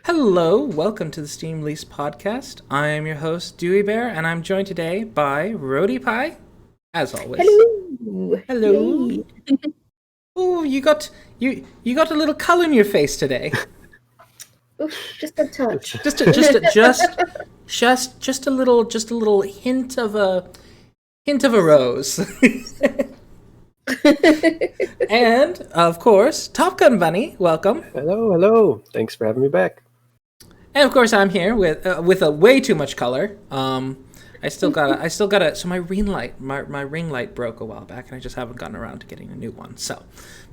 Hello, welcome to the Steam Lease podcast. I am your host, Dewey Bear, and I'm joined today by Roadie Pie, as always. Hello. Hello. Yay. Oh, you got a little color in your face today. Oof, just a touch. Just a little hint of a rose. And of course, TopGunBunny, welcome. Hello. Thanks for having me back. And of course, I'm here with a way too much color. I still gotta. So my ring light broke a while back, and I just haven't gotten around to getting a new one. So,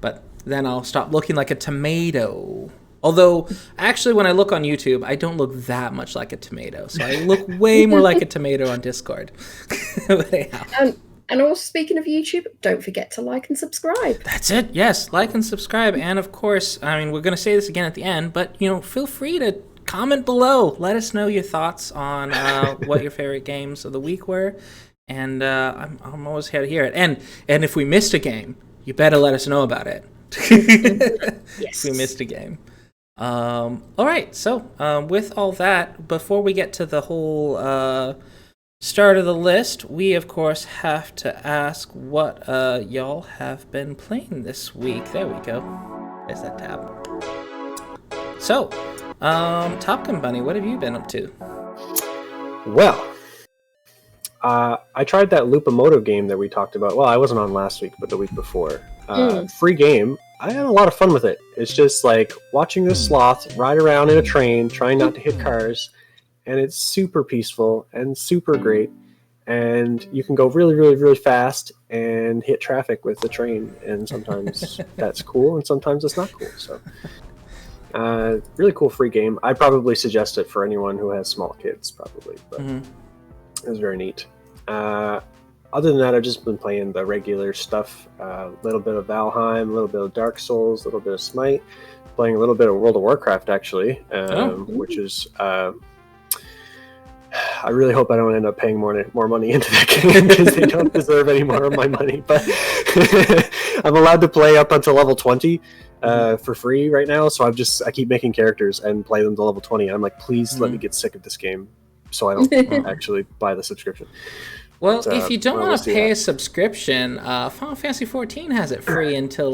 but then I'll stop looking like a tomato. Although, actually, when I look on YouTube, I don't look that much like a tomato. So I look way more like a tomato on Discord. But anyhow. And also, speaking of YouTube, don't forget to like and subscribe. That's it. Yes, like and subscribe. And of course, I mean, we're going to say this again at the end, but, feel free to comment below. Let us know your thoughts on what your favorite games of the week were. And I'm always here to hear it. And if we missed a game, you better let us know about it. Yes. If we missed a game. All right. So with all that, before we get to the whole start of the list, we of course have to ask what y'all have been playing this week. There we go. There's that tab. So, TopGunBunny, what have you been up to? Well, I tried that Lupamoto game that we talked about. Well, I wasn't on last week, but the week before. Free game. I had a lot of fun with it. It's just like watching this sloth ride around in a train, trying not to hit cars. And it's super peaceful and super great. And you can go really, really, really fast and hit traffic with the train. And sometimes that's cool, and sometimes it's not cool. So, really cool free game. I'd probably suggest it for anyone who has small kids, probably. But it was very neat. Other than that, I've just been playing the regular stuff. A little bit of Valheim, a little bit of Dark Souls, a little bit of Smite. Playing a little bit of World of Warcraft, actually, which is... I really hope I don't end up paying more money into that game because they don't deserve any more of my money. But I'm allowed to play up until level 20 for free right now. So I keep making characters and play them to level 20. I'm like, please let me get sick of this game so I don't actually buy the subscription. Well, but, if you don't want to pay a subscription, Final Fantasy XIV has it free until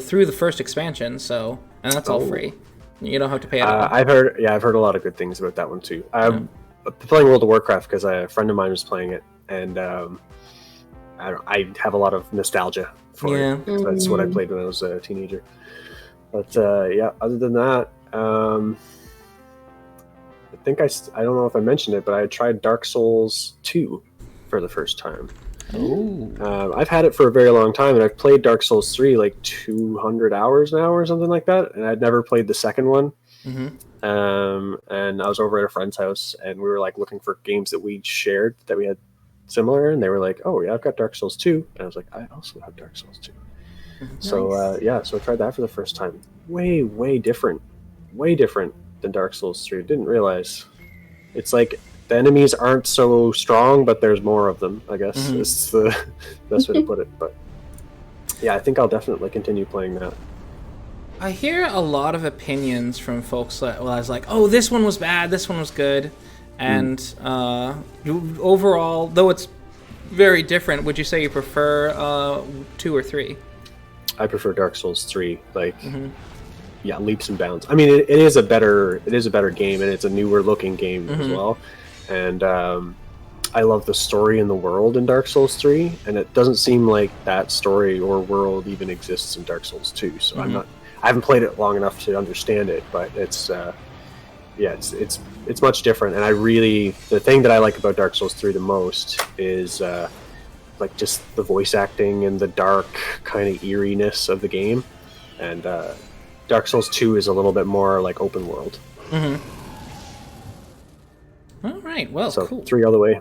through the first expansion. So, and that's all free. You don't have to pay it. I've heard a lot of good things about that one too. I'm playing World of Warcraft because a friend of mine was playing it, and I have a lot of nostalgia for it. That's what I played when I was a teenager. But other than that, I think I don't know if I mentioned it, but I tried Dark Souls 2 for the first time. I've had it for a very long time, and I've played Dark Souls 3 like 200 hours now or something like that, and I'd never played the second one. And I was over at a friend's house, and we were like looking for games that we shared that we had similar, and they were like, "Oh yeah, I've got Dark Souls 2," and I was like, "I also have Dark Souls 2." Nice. So so I tried that for the first time. Way different than Dark Souls 3. Didn't realize it's like. The enemies aren't so strong, but there's more of them, I guess. Is the best way to put it. But yeah, I think I'll definitely continue playing that. I hear a lot of opinions from folks that, I was like, oh, this one was bad, this one was good. And overall, though it's very different, would you say you prefer 2 or 3? I prefer Dark Souls 3. Yeah, leaps and bounds. I mean, it is a better game, and it's a newer looking game as well. And I love the story and the world in Dark Souls 3, and it doesn't seem like that story or world even exists in Dark Souls 2. So I haven't played it long enough to understand it, but it's much different. And the thing that I like about Dark Souls 3 the most is like just the voice acting and the dark kind of eeriness of the game. And Dark Souls 2 is a little bit more like open world. All right, well, so cool. 3 all the way.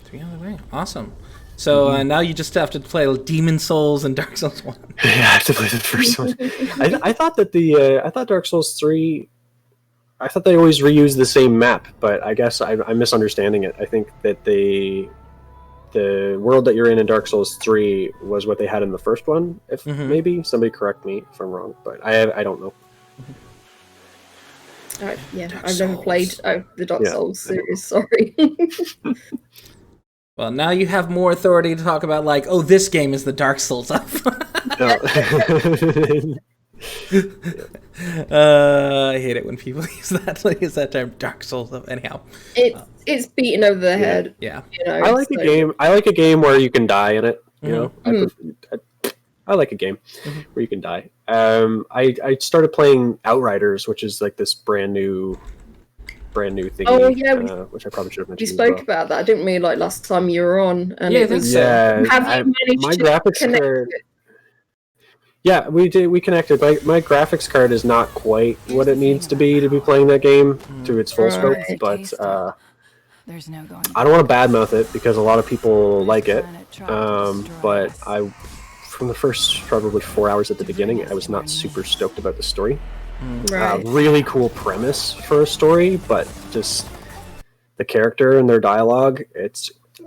3 all the way, awesome. So now you just have to play Demon Souls and Dark Souls 1. Yeah, I have to play the first one. I thought that I thought Dark Souls 3, I thought they always reused the same map, but I guess I'm misunderstanding it. I think that the world that you're in Dark Souls 3 was what they had in the first one. If maybe somebody correct me if I'm wrong, but I don't know. I've never played the Dark Souls series. Sorry. Well, now you have more authority to talk about, like, oh, this game is the Dark Souls of. I hate it when people use that term, Dark Souls of. Anyhow, it's beaten over the head. Yeah, you know, I like a game. I like a game where you can die in it. You know, I like a game where you can die. I started playing Outriders, which is like this brand new thingy. Oh yeah, which I probably should have mentioned. We spoke about that, didn't we? Like last time you were on, and I think so. Have you managed my to graphics connect card? Yeah, we did. We connected. My graphics card is not quite what it needs to be playing that game to its full scope, but there's no going. I don't want to badmouth it because a lot of people like it. But from the first probably 4 hours at the beginning, I was not super stoked about the story. Right. Really cool premise for a story, but just the character and their dialogue,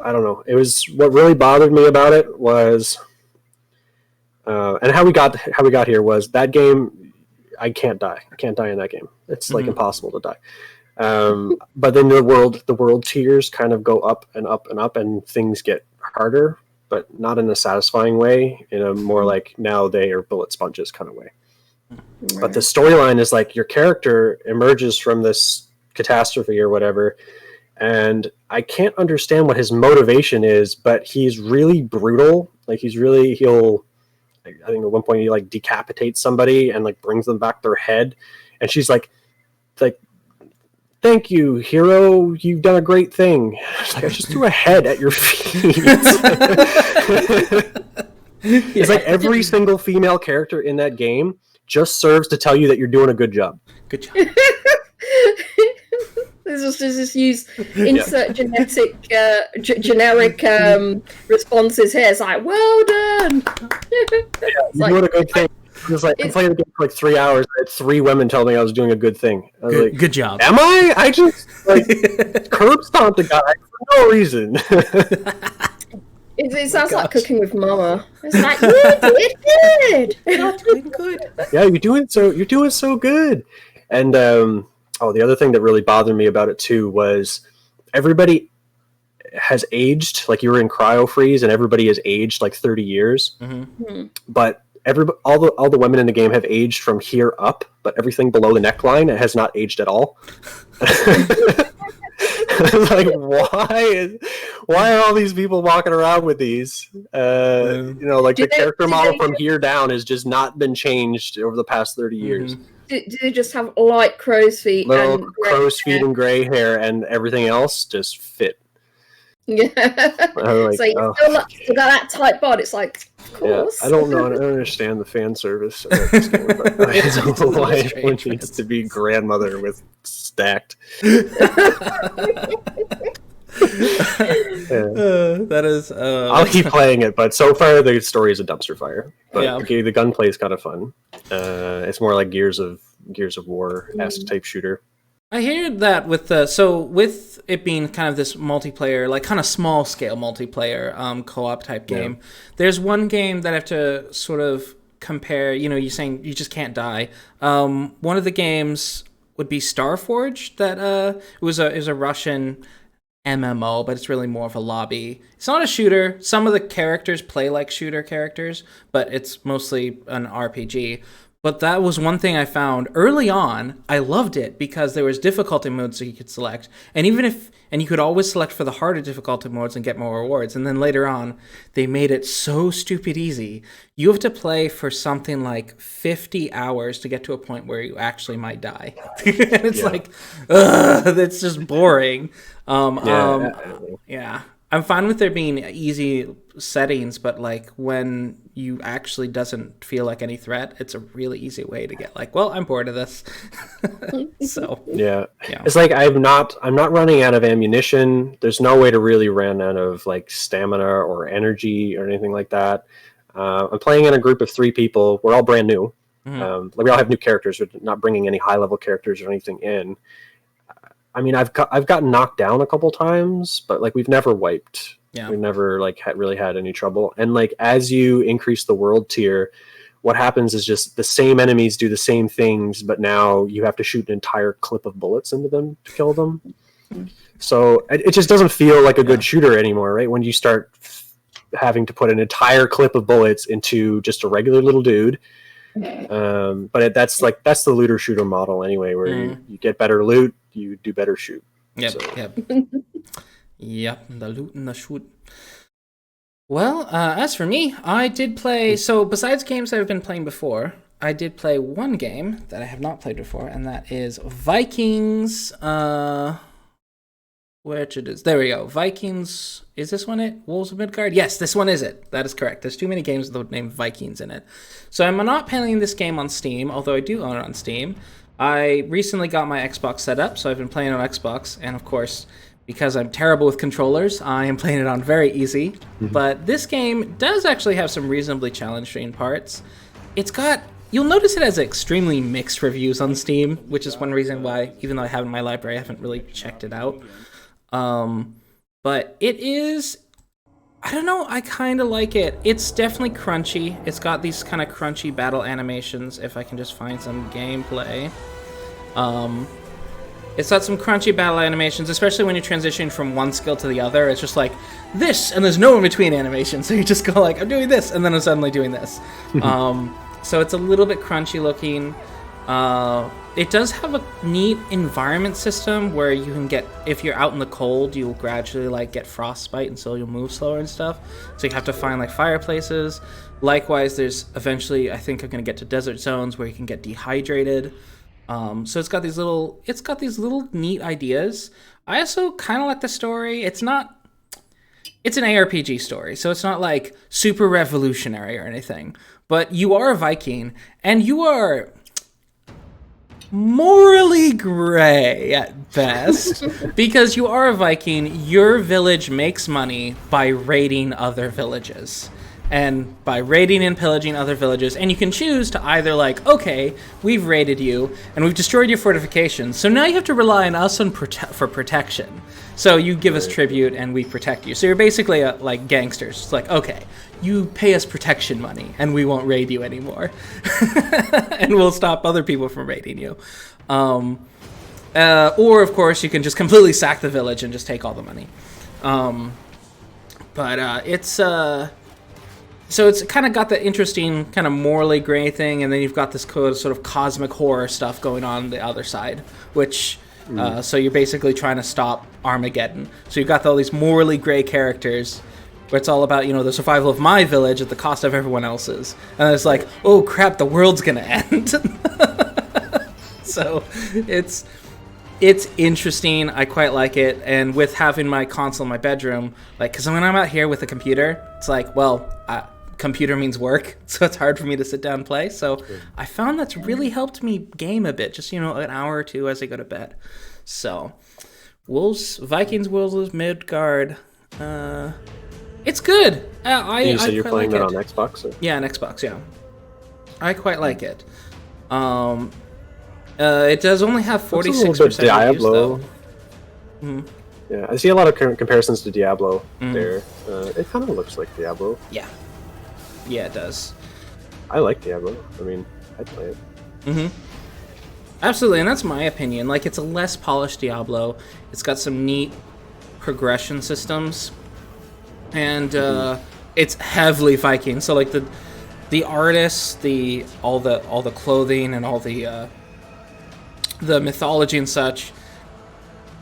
I don't know. It was what really bothered me about it was, and how we got here was that game. I can't die. I can't die in that game. It's like impossible to die. But then the world tiers kind of go up and up and up, and things get harder, but not in a satisfying way. In a more like now they are bullet sponges kind of way. Right. But the storyline is like your character emerges from this catastrophe or whatever, and I can't understand what his motivation is, but he's really brutal. Like he'll I think at one point he like decapitates somebody and like brings them back their head, and she's like thank you, hero, you've done a great thing. It's like I just threw a head at your feet. It's like every single female character in that game just serves to tell you that you're doing a good job. Good job. This is just use insert generic responses here. It's like, well done. You're doing a good thing. It's like I'm playing the game for like 3 hours. I had 3 women tell me I was doing a good thing. I was like, good job. Am I? I just like curb stomped a guy for no reason. It sounds like cooking with mama. It's like, you did good. You're doing good. Yeah, you're doing so good. And the other thing that really bothered me about it too was everybody has aged. Like you were in cryo freeze, and everybody has aged like 30 years. But all the women in the game have aged from here up, but everything below the neckline it has not aged at all. Like why are all these people walking around with these? Like the character model from here down has just not been changed over the past 30 years. Do they just have light crow's feet? Little crow's feet and gray hair, and everything else just fit. Yeah. Like, so you got that tight bod. It's like, of course. Yeah, I don't understand the fan service of this game, but I don't know why everyone needs to be grandmother with stacked. That is. I'll keep playing it, but so far the story is a dumpster fire. But the gunplay is kind of fun. It's more like Gears of War-esque type shooter. I hear that with it being kind of this multiplayer, like kind of small scale multiplayer co-op type game. There's one game that I have to sort of compare. You're saying you just can't die. One of the games would be Starforge. That it was a Russian MMO, but it's really more of a lobby. It's not a shooter. Some of the characters play like shooter characters, but it's mostly an RPG. But that was one thing I found early on. I loved it because there was difficulty modes that you could select, and you could always select for the harder difficulty modes and get more rewards. And then later on, they made it so stupid easy. You have to play for something like 50 hours to get to a point where you actually might die. And it's like, ugh, that's just boring. Yeah. I'm fine with there being easy settings, but like when you actually doesn't feel like any threat, it's a really easy way to get like, well, I'm bored of this. So yeah, it's like I'm not running out of ammunition. There's no way to really run out of like stamina or energy or anything like that. I'm playing in a group of 3 people. We're all brand new. Like we all have new characters. We're not bringing any high level characters or anything in. I mean, I've gotten knocked down a couple times, but like we've never wiped. Yeah. We've never like really had any trouble. And like as you increase the world tier, what happens is just the same enemies do the same things, but now you have to shoot an entire clip of bullets into them to kill them. So it just doesn't feel like a good shooter anymore, right? When you start having to put an entire clip of bullets into just a regular little dude. But that's the looter shooter model anyway, where you get better loot, you do better shoot. Yep. Yep, the loot and the shoot. Well, as for me, I did play... So, besides games I've been playing before, I did play one game that I have not played before, and that is Vikings... Which it is. There we go. Vikings... Is this one it? Wolves of Midgard? Yes, this one is it. That is correct. There's too many games with the name Vikings in it. So I'm not playing this game on Steam, although I do own it on Steam. I recently got my Xbox set up, so I've been playing on Xbox, and of course... Because I'm terrible with controllers, I am playing it on very easy. But this game does actually have some reasonably challenging parts. It's got... You'll notice it has extremely mixed reviews on Steam, which is one reason why, even though I have it in my library, I haven't really checked it out. But it is... I don't know, I kind of like it. It's definitely crunchy. It's got these kind of crunchy battle animations, if I can just find some gameplay. It's got some crunchy battle animations, especially when you're transitioning from one skill to the other. It's just like this, and there's no in-between animation. So you just go like, I'm doing this, and then I'm suddenly doing this. So it's a little bit crunchy looking. It does have a neat environment system where you can get, if you're out in the cold, you'll gradually like get frostbite, and so you'll move slower and stuff. So you have to find like fireplaces. Likewise, there's eventually, I think I'm going to get to desert zones where you can get dehydrated. So it's got these little neat ideas. I also kind of like the story. It's an ARPG story, so it's not like super revolutionary or anything. But you are a Viking, and you are morally gray at best. Because you are a Viking, your village makes money by raiding other villages. And by raiding and pillaging other villages, and you can choose to either like, okay, we've raided you, and we've destroyed your fortifications, so now you have to rely on us for protection. So you give us tribute, and we protect you. So you're basically like gangsters. It's like, okay, you pay us protection money, and we won't raid you anymore. And we'll stop other people from raiding you. Or, of course, you can just completely sack the village and just take all the money. So it's kind of got the interesting kind of morally gray thing, and then you've got this sort of cosmic horror stuff going on the other side, which, so you're basically trying to stop Armageddon. So you've got all these morally gray characters, where it's all about, the survival of my village at the cost of everyone else's. And it's like, oh crap, the world's gonna end. So it's interesting. I quite like it. And with having my console in my bedroom, like, because when I'm out here with the computer, it's like, well, computer means work, so it's hard for me to sit down and play. So I found that's really helped me game a bit, just, an hour or two as I go to bed. So Vikings, Wolves of Midgard, it's good. You said you're playing that on Xbox? Or? Yeah, on Xbox, yeah. I quite like it. It does only have 46% Diablo. Yeah, I see a lot of comparisons to Diablo there. It kind of looks like Diablo. Yeah, it does. I like Diablo. I mean, I'd play it. Absolutely, and that's my opinion. Like, it's a less polished Diablo. It's got some neat progression systems, and it's heavily Viking. So, like the artists, all the clothing, and all the mythology and such,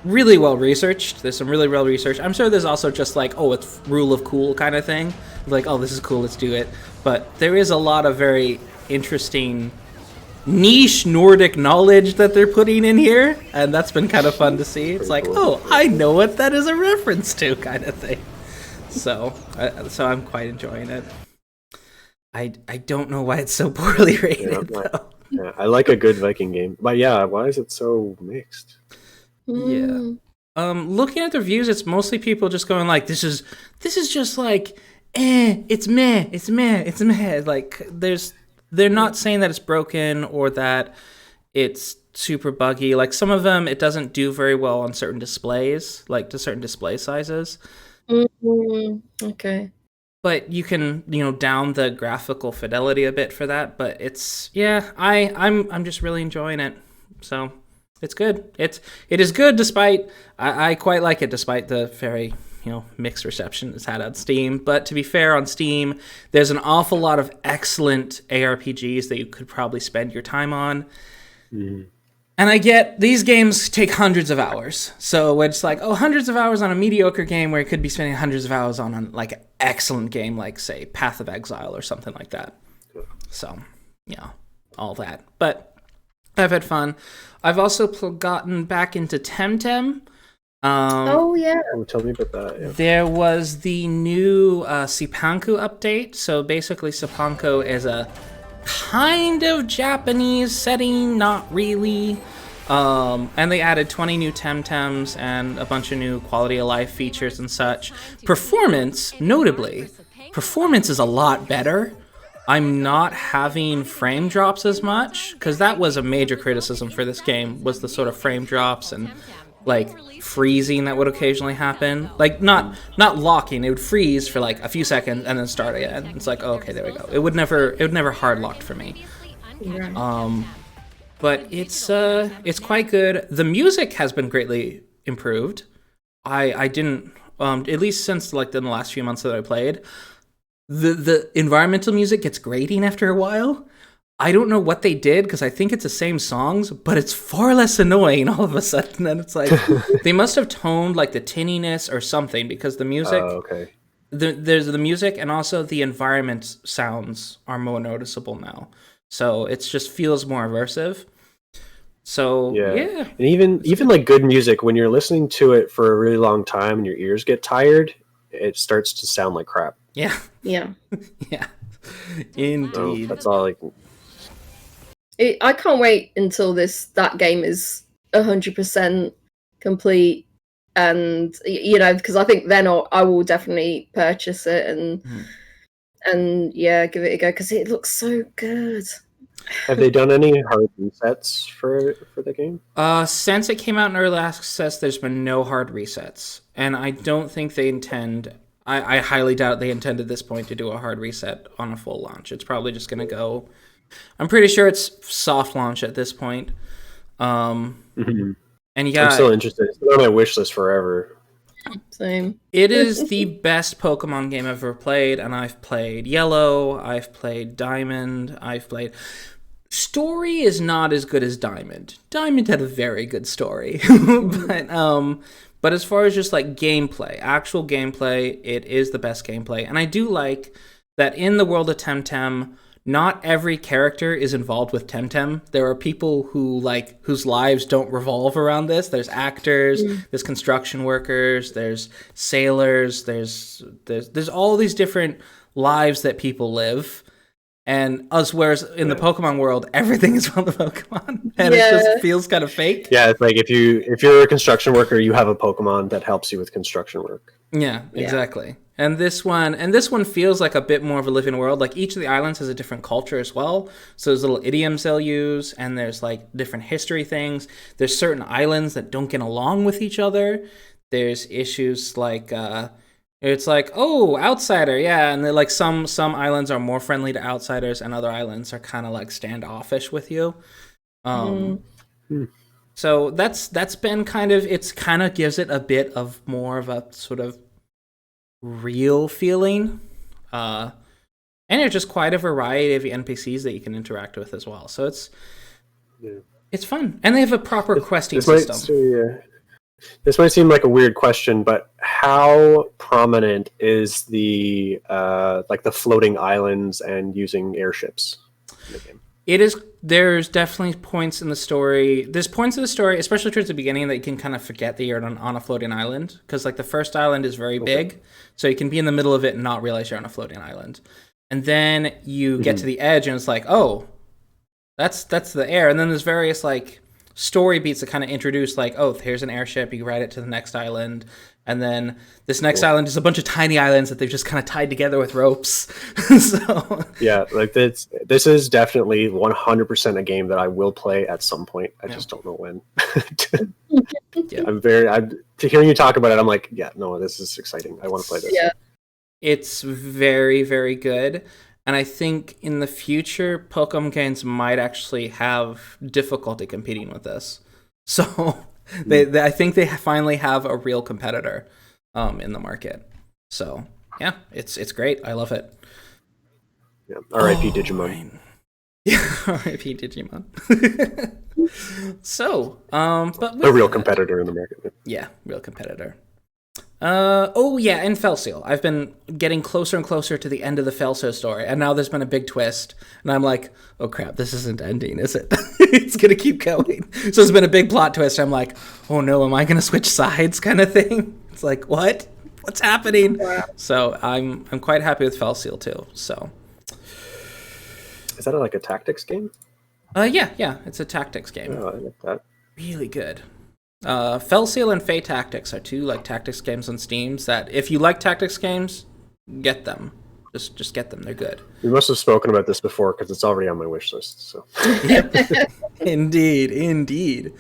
really well researched. There's some really well researched. I'm sure there's also just like, oh, it's rule of cool kind of thing. Like, oh, this is cool, let's do it. But there is a lot of very interesting niche Nordic knowledge that they're putting in here, and that's been kind of fun to see. It's like, oh, I know what that is a reference to, kind of thing. So I'm quite enjoying it. I don't know why it's so poorly rated, though. Yeah, I like a good Viking game, but yeah, why is it so mixed? Yeah. Looking at the reviews, it's mostly people just going like, this is just like, it's meh. Like, they're not saying that it's broken or that it's super buggy. Like some of them, it doesn't do very well on certain displays, like to certain display sizes. Okay. But you can, down the graphical fidelity a bit for that. But it's I'm just really enjoying it. So it's good. It is good despite I quite like it despite the very mixed reception it's had on Steam. But to be fair, on Steam, there's an awful lot of excellent ARPGs that you could probably spend your time on. Mm. And I get these games take hundreds of hours. So it's like, hundreds of hours on a mediocre game where you could be spending hundreds of hours on like an excellent game like, say, Path of Exile or something like that. So, all that. But I've had fun. I've also gotten back into Temtem. Oh, yeah. Tell me about that. Yeah. There was the new Sipanku update. So basically, Sipanku is a kind of Japanese setting, not really. And they added 20 new Temtems and a bunch of new quality of life features and such. Performance, notably, performance is a lot better. I'm not having frame drops as much, because that was a major criticism for this game, was the sort of frame drops and like freezing that would occasionally happen. Like not locking, it would freeze for like a few seconds and then start again. It's like, oh, okay, there we go. It would never hard locked for me. But it's quite good. The music has been greatly improved. I didn't at least since like in the last few months that I played, the environmental music gets grating after a while. I don't know what they did, because I think it's the same songs, but it's far less annoying all of a sudden. And it's like, they must have toned like the tinniness or something, because the music, there's the music and also the environment sounds are more noticeable now. So it just feels more immersive. So, yeah. And even like good music, when you're listening to it for a really long time and your ears get tired, it starts to sound like crap. Yeah. Yeah. Yeah. Indeed. So that's all I can... I can't wait until that game is 100% complete, and because I think then I will definitely purchase it and give it a go, because it looks so good. Have they done any hard resets for the game? Since it came out in early access, there's been no hard resets, and I don't think they intend. I highly doubt they intend at this point to do a hard reset on a full launch. It's probably just going to go. I'm pretty sure it's soft launch at this point. And yeah, I'm still interested. It's been on my wish list forever. Same. It is the best Pokemon game I've ever played, and I've played Yellow, I've played Diamond, I've played... Story is not as good as Diamond. Diamond had a very good story. But as far as just like gameplay, actual gameplay, it is the best gameplay. And I do like that in the world of Temtem, not every character is involved with Temtem. There are people whose lives don't revolve around this. There's actors, there's construction workers, there's sailors, there's all these different lives that people live. And whereas in the Pokemon world, everything is about the Pokemon, and it just feels kind of fake. Yeah, it's like if you're a construction worker, you have a Pokemon that helps you with construction work. Yeah, exactly. And this one feels like a bit more of a living world. Like each of the islands has a different culture as well. So there's little idioms they'll use, and there's like different history things. There's certain islands that don't get along with each other. There's issues like it's like, oh, outsider, yeah, and they're like some islands are more friendly to outsiders, and other islands are kind of like standoffish with you. So that's been kind of, it's kind of gives it a bit of more of a sort of real feeling, and there's just quite a variety of NPCs that you can interact with as well. So it's fun, and they have a proper questing system. This might seem like a weird question, but how prominent is the the floating islands and using airships in the game? It is. There's definitely points in the story. There's points in the story, especially towards the beginning, that you can kind of forget that you're on a floating island, because like the first island is very big, so you can be in the middle of it and not realize you're on a floating island, and then you get to the edge and it's like, oh, that's the air, and then there's various like story beats that kind of introduce like, oh, here's an airship, you ride it to the next island, And then this next island is a bunch of tiny islands that they've just kind of tied together with ropes. So yeah, like this is definitely 100% a game that I will play at some point. I just don't know when. I'm hearing you talk about it. I'm like, yeah, no, this is exciting. I want to play this. Yeah, it's very, very good. And I think in the future, Pokemon games might actually have difficulty competing with this. So I think they finally have a real competitor in the market. So yeah, it's great. I love it. Yeah. R.I.P. Digimon. Right. Yeah, R.I.P. Digimon. So, but a real competitor in the market. Yeah, real competitor. And Felseal. I've been getting closer and closer to the end of the Felseal story, and now there's been a big twist, and I'm like, oh crap, this isn't ending, is it? It's gonna keep going. So there's been a big plot twist. I'm like, oh no, am I gonna switch sides kind of thing? It's like, what? What's happening? Wow. So I'm quite happy with Felseal too. So is that like a tactics game? Yeah, it's a tactics game. Oh, I like that. Really good. Felseal and Fey Tactics are two like tactics games on Steam that if you like tactics games, get them. Just get them. They're good. We must have spoken about this before because it's already on my wish list. So Indeed.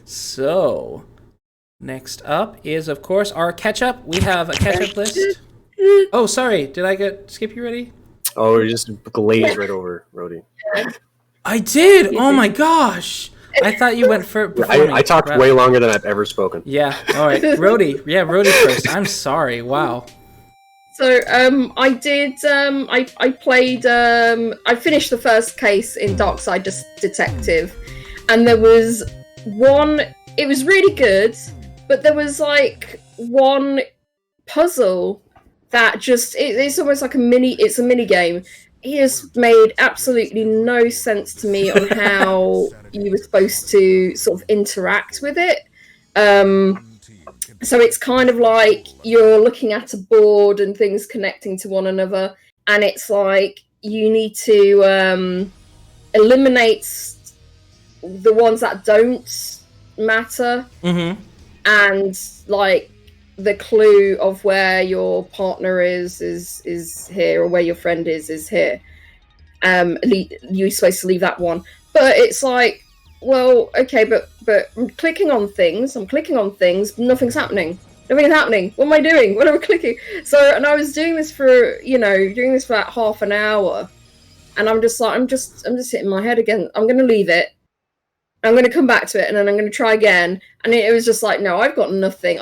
So next up is of course our Catchup. We have a Catchup list. Oh, sorry. Did I skip you ready? Oh, you just glazed right over Rody. I did. Oh my gosh. I thought you went for. I talked way longer than I've ever spoken. Yeah. All right, Rody. Yeah, Rody first. I'm sorry. Wow. So I did. I played. I finished the first case in Darkside Detective, and there was one. It was really good, but there was like one puzzle that just. It's almost like a mini. It's a mini game. It has made absolutely no sense to me on how you were supposed to sort of interact with it. So it's kind of like you're looking at a board and things connecting to one another, and it's like you need to eliminate the ones that don't matter, and like the clue of where your partner is here, or where your friend is here. You're supposed to leave that one, but it's like, well, okay, but I'm clicking on things, nothing's happening. What am I doing? What am I clicking? So, and I was doing this for about half an hour, and I'm just like, I'm just hitting my head again. I'm going to leave it. I'm going to come back to it, and then I'm going to try again. And it was just like, no, I've got nothing.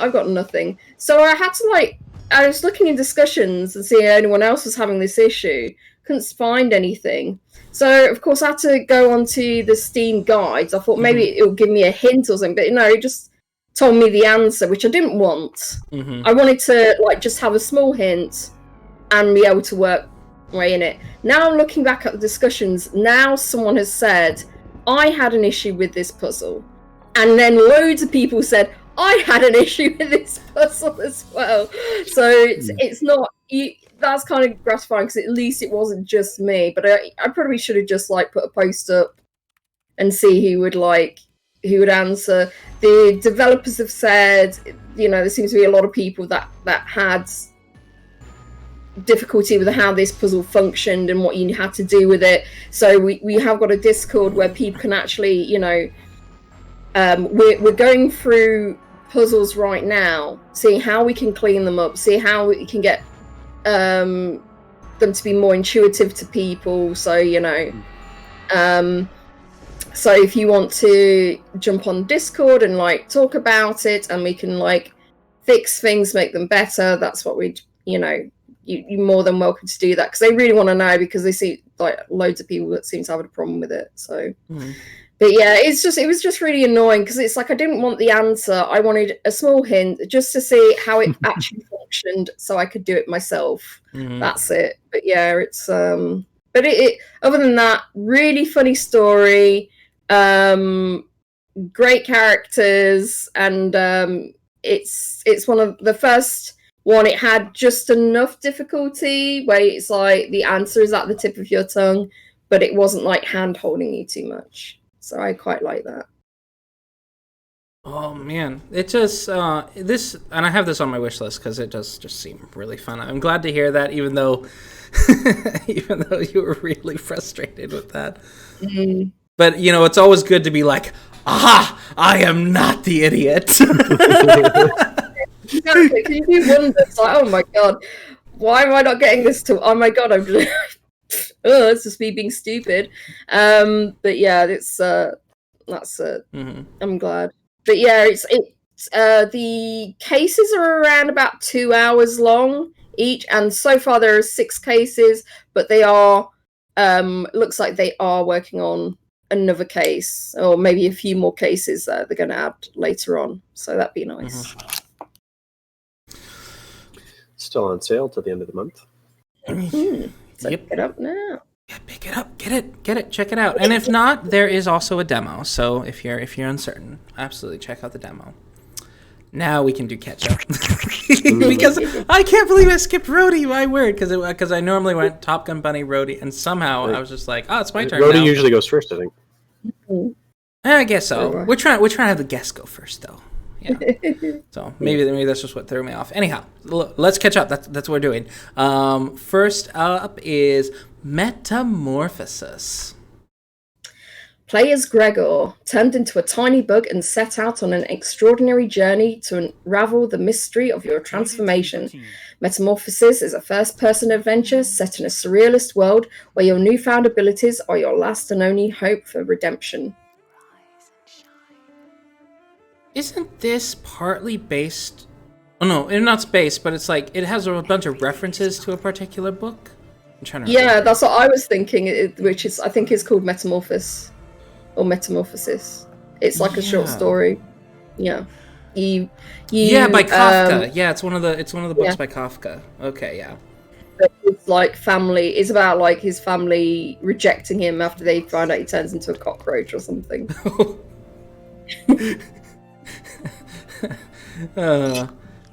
So I had to I was looking in discussions and seeing if anyone else was having this issue. Couldn't find anything. So, of course, I had to go onto the Steam guides. I thought maybe it would give me a hint or something, but no, it just told me the answer, which I didn't want. I wanted to just have a small hint and be able to work way in it. Now I'm looking back at the discussions. Now someone has said, I had an issue with this puzzle. And then loads of people said, I had an issue with this puzzle as well. So it's not... that's kind of gratifying because at least it wasn't just me. But I probably should have just put a post up and see who would answer. The developers have said, there seems to be a lot of people that had difficulty with how this puzzle functioned and what you had to do with it. So we have got a Discord where people can actually, we're going through puzzles right now, seeing how we can clean them up, see how we can get them to be more intuitive to people. So so if you want to jump on Discord and talk about it, and we can fix things, make them better, that's what we'd you're more than welcome to do that, because they really want to know, because they see loads of people that seem to have a problem with it. So but yeah, it was just really annoying, because it's I didn't want the answer. I wanted a small hint just to see how it actually functioned, so I could do it myself. That's it. But yeah, it's but it other than that, really funny story, great characters, and it's one of the first one. It had just enough difficulty where it's the answer is at the tip of your tongue, but it wasn't hand holding you too much. So I quite like that. Oh man, it just this, and I have this on my wish list because it does just seem really fun. I'm glad to hear that, even though even though you were really frustrated with that. Mm. But you know, it's always good to be like, aha, I am not the idiot. Exactly, 'cause you do wonder, it's like, oh my god, why am I not getting this to? Oh my god, I'm just, oh, it's just me being stupid. But yeah, it's that's I'm glad. But yeah, it's the cases are around about 2 hours long each, and so far there are 6 cases, but they are looks like they are working on another case, or maybe a few more cases that they're going to add later on. So that'd be nice. Still on sale till the end of the month. So pick it up now. Yeah, pick it up, get it, check it out. And if not, there is also a demo. So if you're uncertain, absolutely check out the demo. Now we can do Catchup. Because I can't believe I skipped Rhodey, my word, because I normally went TopGunBunny, Rhodey, and somehow I was just like, oh, it's my turn Rhodey now. usually goes first, I think. I guess so. We're trying to have the guests go first, though. Yeah. So maybe that's just what threw me off. Anyhow, let's catch up. That's what we're doing. First up is Metamorphosis. Play as Gregor, turned into a tiny bug and set out on an extraordinary journey to unravel the mystery of your transformation. Metamorphosis is a first-person adventure set in a surrealist world where your newfound abilities are your last and only hope for redemption. Isn't this partly based... Oh, no, it's not based, but it's like, it has a bunch of references to a particular book? I'm trying to remember. Yeah, that's what I was thinking, which is, I think, is called Metamorphosis. Or Metamorphosis. It's like a short story. Yeah. Yeah, by Kafka. Yeah, it's one of the books by Kafka. Okay, yeah. It's like family. It's about like his family rejecting him after they find out he turns into a cockroach or something.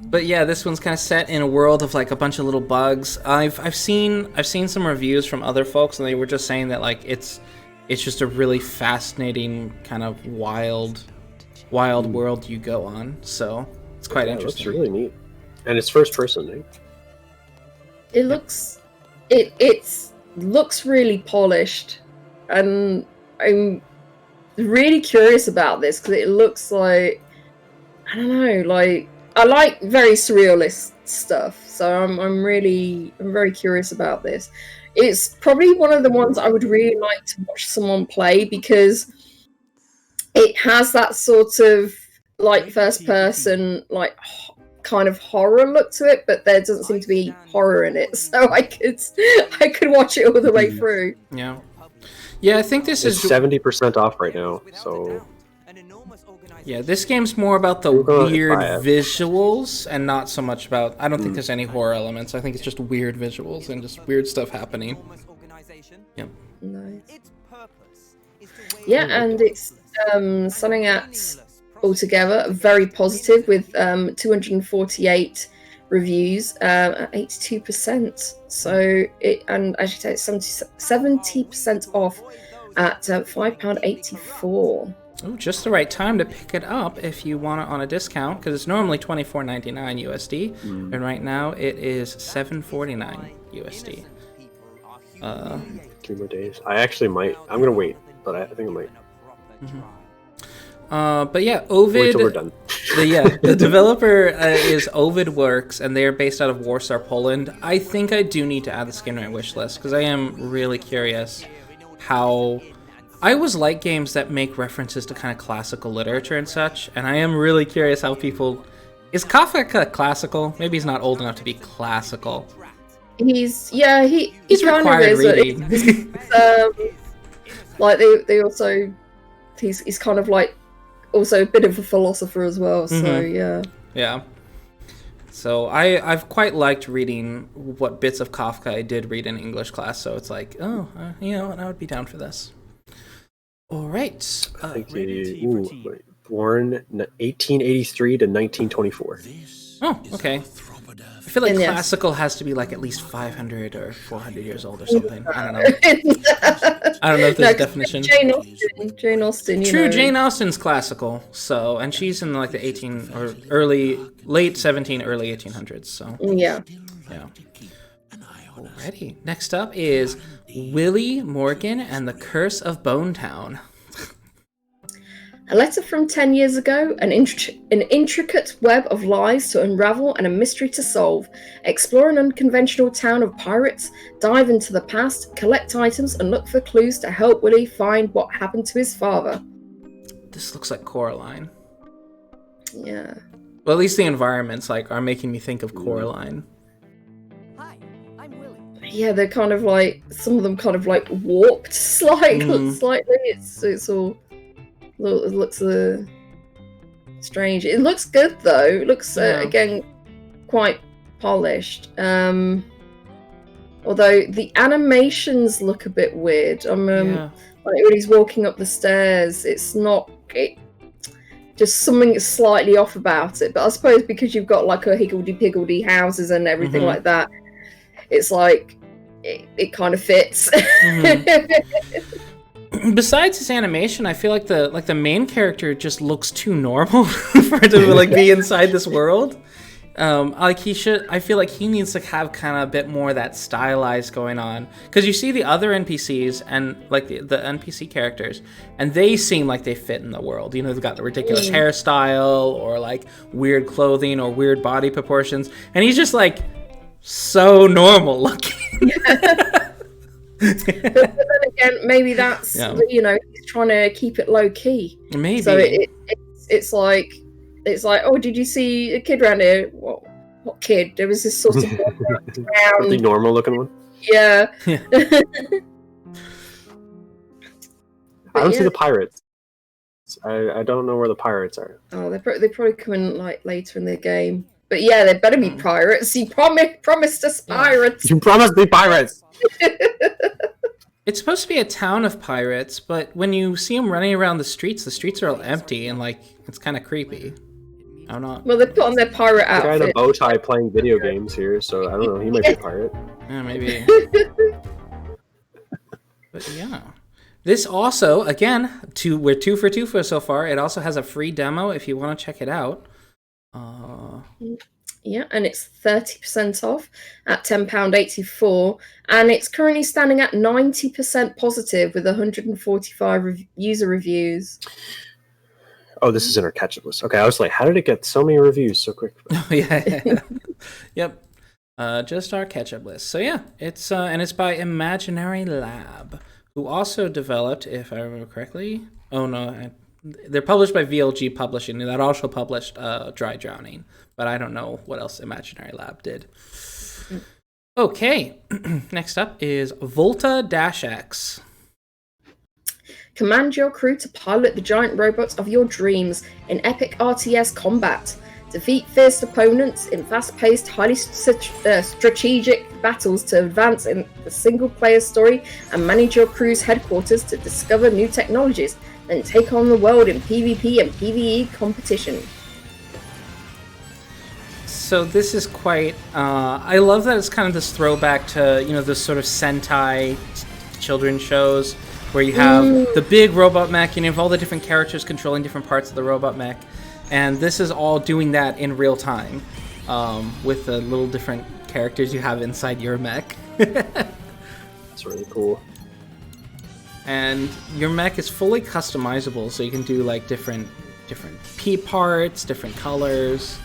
But yeah, this one's kind of set in a world of like a bunch of little bugs. I've seen some reviews from other folks, and they were just saying that like it's just a really fascinating kind of wild world you go on. So it's quite interesting. It looks really neat, and it's first person, right? It looks looks really polished, and I'm really curious about this because it looks like, I don't know, like I like very surrealist stuff, so I'm very curious about this. It's probably one of the ones I would really like to watch someone play because it has that sort of like first person, like kind of horror look to it, but there doesn't seem to be horror in it, so I could watch it all the way through. Yeah, I think this is 70% off right now, so. Yeah, this game's more about the weird visuals and not so much about... I don't think there's any horror elements. I think it's just weird visuals and just weird stuff happening. Yep. Nice. Yeah, and it's selling at altogether very positive with 248 reviews at 82%. So and as you say, it's 70% off at £5.84. Oh, just the right time to pick it up if you want it on a discount, because it's normally $24.99 USD, and right now it is $7.49 USD. 3 more days. I actually might. I'm gonna wait, but I think I might. But yeah, Ovid. Wait till we're done. The developer is Ovid Works, and they are based out of Warsaw, Poland. I think I do need to add this game to my wish list because I am really curious how. I always like games that make references to kind of classical literature and such, and I am really curious how people... Is Kafka classical? Maybe he's not old enough to be classical. He's required reading. Like they also... He's kind of like also a bit of a philosopher as well, so yeah. Yeah. So I've quite liked reading what bits of Kafka I did read in English class, so it's like, I would be down for this. All right. I think born 1883 to 1924. Oh, okay. I feel like classical has to be like at least 500 or 400 years old or something. I don't know. I don't know if there's a definition. Jane Austen. True, Jane Austen's classical. So, and she's in like the late 17, early 1800s. So yeah. Alrighty. Next up is Willy, Morgan, and the Curse of Bonetown. A letter from 10 years ago, an intricate web of lies to unravel and a mystery to solve. Explore an unconventional town of pirates, dive into the past, collect items, and look for clues to help Willy find what happened to his father. This looks like Coraline. Yeah. Well, at least the environments are making me think of Coraline. Hi, I'm Willy. Yeah, they're kind of like, some of them kind of like warped slightly. It's all... It looks strange. It looks good though. It looks again quite polished. Although the animations look a bit weird. Like when he's walking up the stairs, it's not. Just something slightly off about it. But I suppose because you've got like a higgledy-piggledy houses and everything like that, it's like it kind of fits. Besides his animation, I feel like the main character just looks too normal for it to be inside this world. I feel like he needs to have kind of a bit more of that stylized going on, because you see the other NPCs and like the NPC characters, and they seem like they fit in the world. They've got the ridiculous hairstyle or like weird clothing or weird body proportions, and he's just like so normal looking. but then again, maybe that's he's trying to keep it low key. Maybe. So it's like, oh, did you see a kid around here? What kid? There was this sort of the normal looking one. Yeah. I don't see the pirates. I don't know where the pirates are. Oh, they probably come in like later in the game. But yeah, they better be pirates. You promised us pirates. You promised me pirates. It's supposed to be a town of pirates, but when you see them running around the streets are all empty and it's kind of creepy. I don't know. Well, they put on their pirate outfit. Guy in a bow tie playing video games here, so I don't know. He might be a pirate. Yeah, maybe. But yeah. This also, again, we're 2 for 2 so far. It also has a free demo if you want to check it out. Yeah, and it's 30% off at £10.84, and it's currently standing at 90% positive with 145 user reviews. Oh, this is in our catch-up list. Okay, I was like, how did it get so many reviews so quick? Yeah. Yep. Just our catch-up list. So yeah, it's by imaginarylab, who also developed, if I remember correctly. Oh no, they're published by VLG Publishing, and that also published Dry Drowning. But I don't know what else imaginarylab did. Okay, next up is Volta-X. Command your crew to pilot the giant robots of your dreams in epic RTS combat. Defeat fierce opponents in fast-paced, highly strategic battles to advance in the single-player story and manage your crew's headquarters to discover new technologies, then take on the world in PvP and PvE competition. So this is quite... I love that it's kind of this throwback to, this sort of Sentai children's shows where you have the big robot mech, and you have all the different characters controlling different parts of the robot mech. And this is all doing that in real time with the little different characters you have inside your mech. That's really cool. And your mech is fully customizable, so you can do like different P parts, different colors,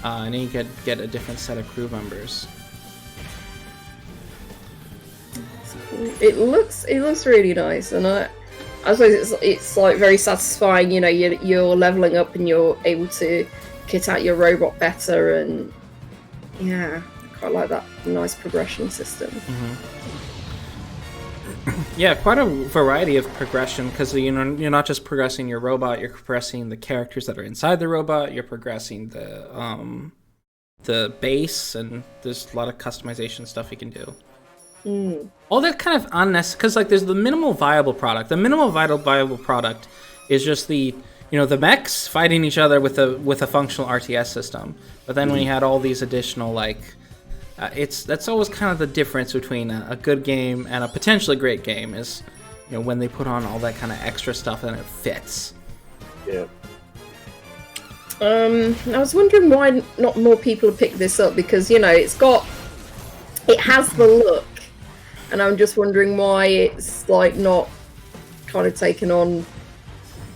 and then you get a different set of crew members. It looks really nice, and I suppose it's like very satisfying. You're leveling up and you're able to kit out your robot better, and yeah, I quite like that nice progression system. Mm-hmm. Yeah, quite a variety of progression, because you're not just progressing your robot, you're progressing the characters that are inside the robot, you're progressing the base, and there's a lot of customization stuff you can do. All that kind of unnecessary, because there's the minimal viable product. The minimal viable product is just the mechs fighting each other with a functional RTS system. But then when you had all these additional that's always kind of the difference between a good game and a potentially great game is when they put on all that kind of extra stuff and it fits. Yeah. I was wondering why not more people have picked this up, because it has the look, and I'm just wondering why it's like not kind of taken on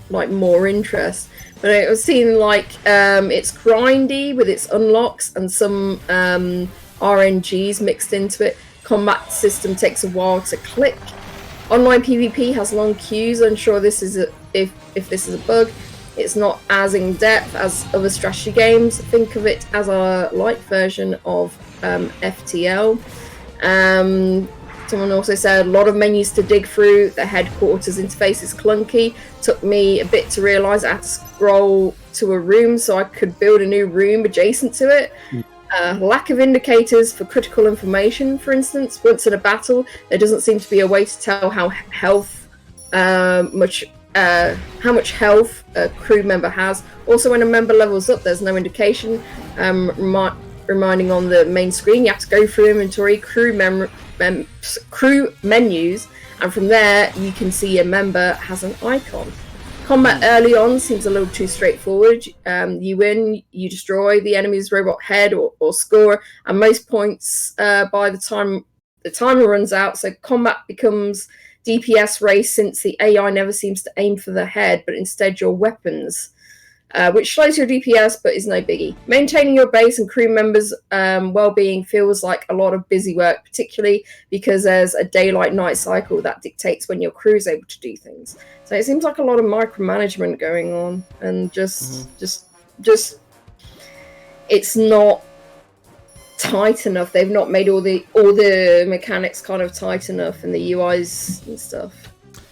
like more interest. But it was seen like it's grindy with its unlocks and some RNGs mixed into it. Combat system takes a while to click. Online PvP has long queues. Unsure this is if this is a bug. It's not as in-depth as other strategy games. Think of it as a light version of FTL. Someone also said a lot of menus to dig through. The headquarters interface is clunky. Took me a bit to realise I had to scroll to a room so I could build a new room adjacent to it. Lack of indicators for critical information, for instance. Once in a battle, there doesn't seem to be a way to tell how much health a crew member has. Also, when a member levels up, there's no indication. Reminding on the main screen, you have to go through inventory, crew menus, and from there you can see a member has an icon. Combat early on seems a little too straightforward. You win, you destroy the enemy's robot head or score, and most points by the time the timer runs out. So combat becomes DPS race, since the AI never seems to aim for the head, but instead your weapons, which slows your DPS, but is no biggie. Maintaining your base and crew members' well-being feels like a lot of busy work, particularly because there's a daylight-night cycle that dictates when your crew is able to do things. So it seems like a lot of micromanagement going on, and just it's not tight enough. They've not made all the mechanics kind of tight enough, and the UIs and stuff.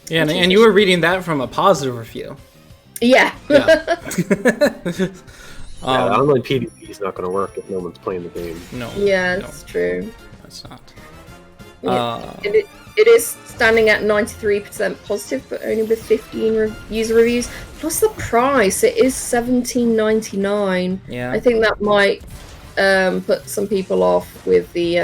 Yeah, and you were reading that from a positive review. Yeah. The online PvP is not going to work if no one's playing the game. No. Yeah, no, it's true. That's not. Yeah. It is standing at 93% positive, but only with 15 user reviews. Plus the price, it is $17.99. Yeah. I think that might put some people off with the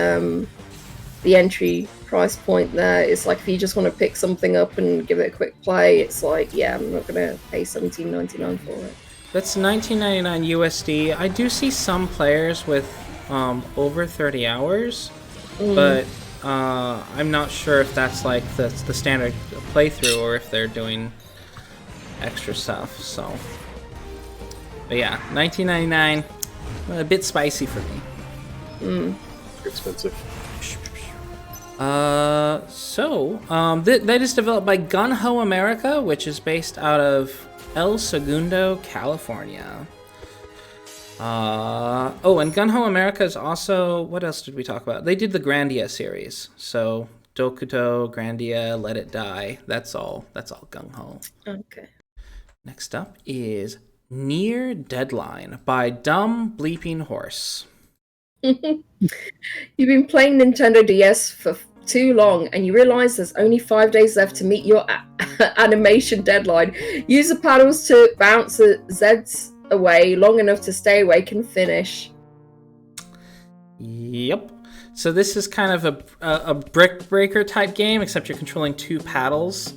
entry price point there. It's like if you just want to pick something up and give it a quick play, it's like, yeah, I'm not going to pay $17.99 for it. That's $19.99 USD. I do see some players with over 30 hours, but I'm not sure if that's like the standard playthrough or if they're doing extra stuff. So, but yeah, $19.99, a bit spicy for me. Expensive. That is developed by Gun Ho America, which is based out of El Segundo, California. And Gun Ho America is also, what else did we talk about? They did the Grandia series. So Dokuto, Grandia, Let It Die. That's all Gung Ho. Okay. Next up is Near Deadline by Dumb Bleeping Horse. You've been playing Nintendo DS for too long and you realize there's only 5 days left to meet your animation deadline. Use the paddles to bounce the Zeds away long enough to stay awake and finish. Yep. So this is kind of a brick breaker type game, except you're controlling two paddles,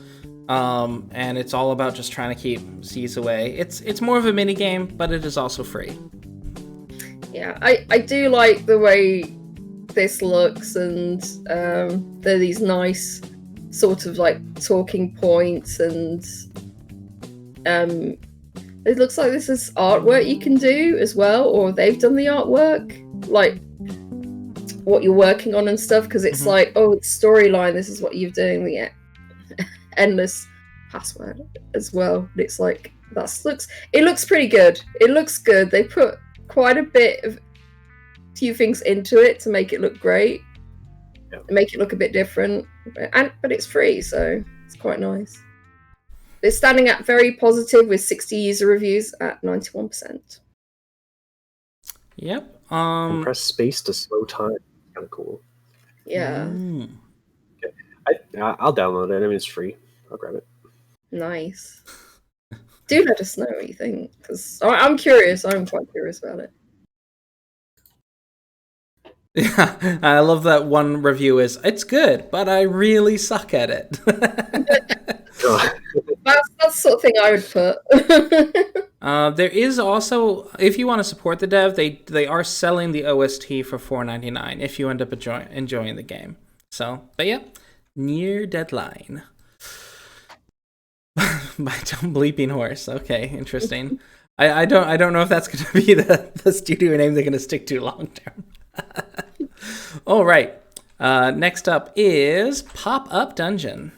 and it's all about just trying to keep Z's away. It's more of a mini game, but it is also free. Yeah, I do like the way this looks, and there are these nice sort of like talking points, and it looks like this is artwork you can do as well, or they've done the artwork, like what you're working on and stuff, because it's like, oh, it's storyline, this is what you're doing, the endless password as well. It's like, it looks pretty good. It looks good. They put quite a bit of few things into it to make it look great, make it look a bit different, but it's free, so it's quite nice. It's standing at very positive with 60 user reviews at 91%. Yep. And press space to slow time. Kind of cool. Yeah. Okay. I'll download it. I mean, it's free. I'll grab it. Nice. Do let us know what you think, because I'm curious. I'm quite curious about it. Yeah, I love that one review is, it's good, but I really suck at it. That's the sort of thing I would put. There is also, if you want to support the dev, they are selling the OST for $4.99 if you end up enjoying the game. So, but yeah, near deadline. By Dumb Bleeping Horse. Okay, interesting. I don't know if that's going to be the studio name they're going to stick to long term. All right. Next up is Pop-Up Dungeon.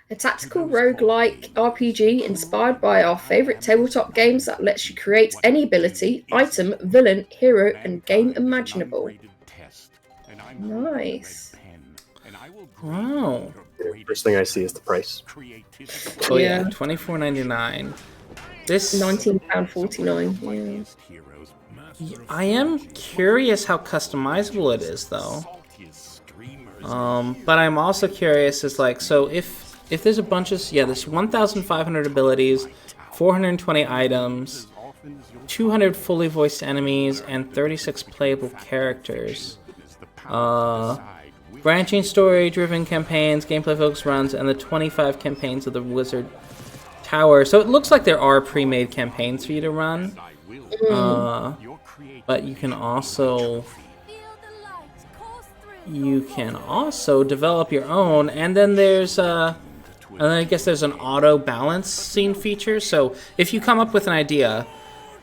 A tactical roguelike RPG inspired by our favourite tabletop games that lets you create any ability, item, villain, hero, and game imaginable. Nice. Wow. First thing I see is the price. Oh yeah, $24.99. This £19.49. Yeah. I am curious how customizable it is, though. But I'm also curious is like, so if there's a bunch of, there's 1,500 abilities, 420 items, 200 fully voiced enemies, and 36 playable characters. Branching story-driven campaigns, gameplay-focused runs, and the 25 campaigns of the Wizard Tower. So it looks like there are pre-made campaigns for you to run. But you can also develop your own, and then there's and then I guess there's an auto balance scene feature. So if you come up with an idea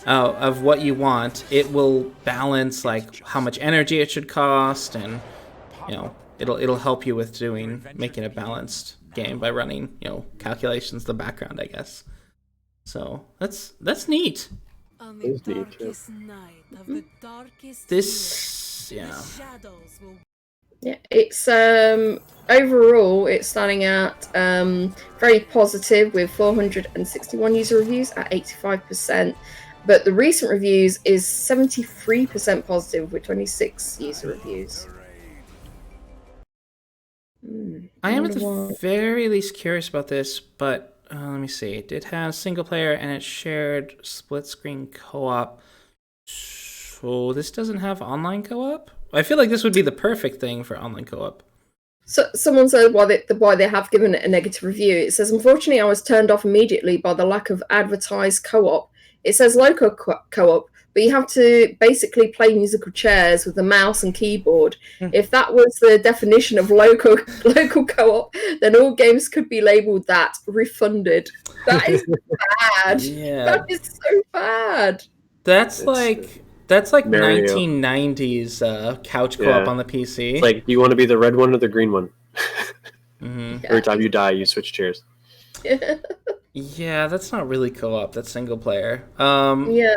of what you want, it will balance like how much energy it should cost, and it'll help you with making a balanced game by running calculations in the background, I guess. So that's neat. This, it's overall it's starting at very positive with 461 user reviews at 85%, but the recent reviews is 73% positive with 26 user reviews. I am at the very least curious about this, but let me see. It has single player and it shared split screen co-op. So this doesn't have online co-op? I feel like this would be the perfect thing for online co-op. So someone said why they have given it a negative review. It says, unfortunately, I was turned off immediately by the lack of advertised co-op. It says local co-op, but you have to basically play musical chairs with a mouse and keyboard. If that was the definition of local co-op, then all games could be labelled that, refunded. That is bad. Yeah. That is so bad. That's like 1990s couch co-op Yeah. on the PC. It's like, do you want to be the red one or the green one? Mm-hmm. Every time you die, you switch chairs. Yeah, that's not really co-op. That's single player. Yeah.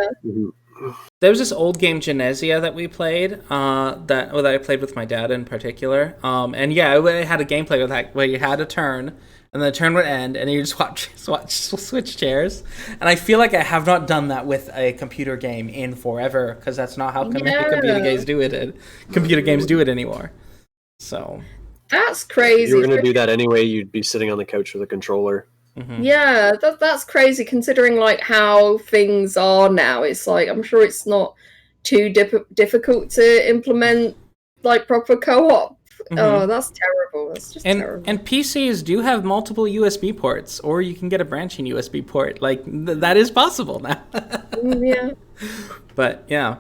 There was this old game Genesia that we played, that I played with my dad in particular. And yeah, it had a gameplay with that where you had a turn, and the turn would end, and you just switch chairs. And I feel like I have not done that with a computer game in forever, because that's not how computer games do it. Computer games do it anymore. So that's crazy. If you were going to do that anyway, you'd be sitting on the couch with a controller. Mm-hmm. Yeah, that's crazy considering like how things are now. It's like, I'm sure it's not too difficult to implement like proper co-op. Mm-hmm. Oh, that's terrible. That's just terrible. And PCs do have multiple USB ports, or you can get a branching USB port. Like that is possible now. Yeah. But yeah.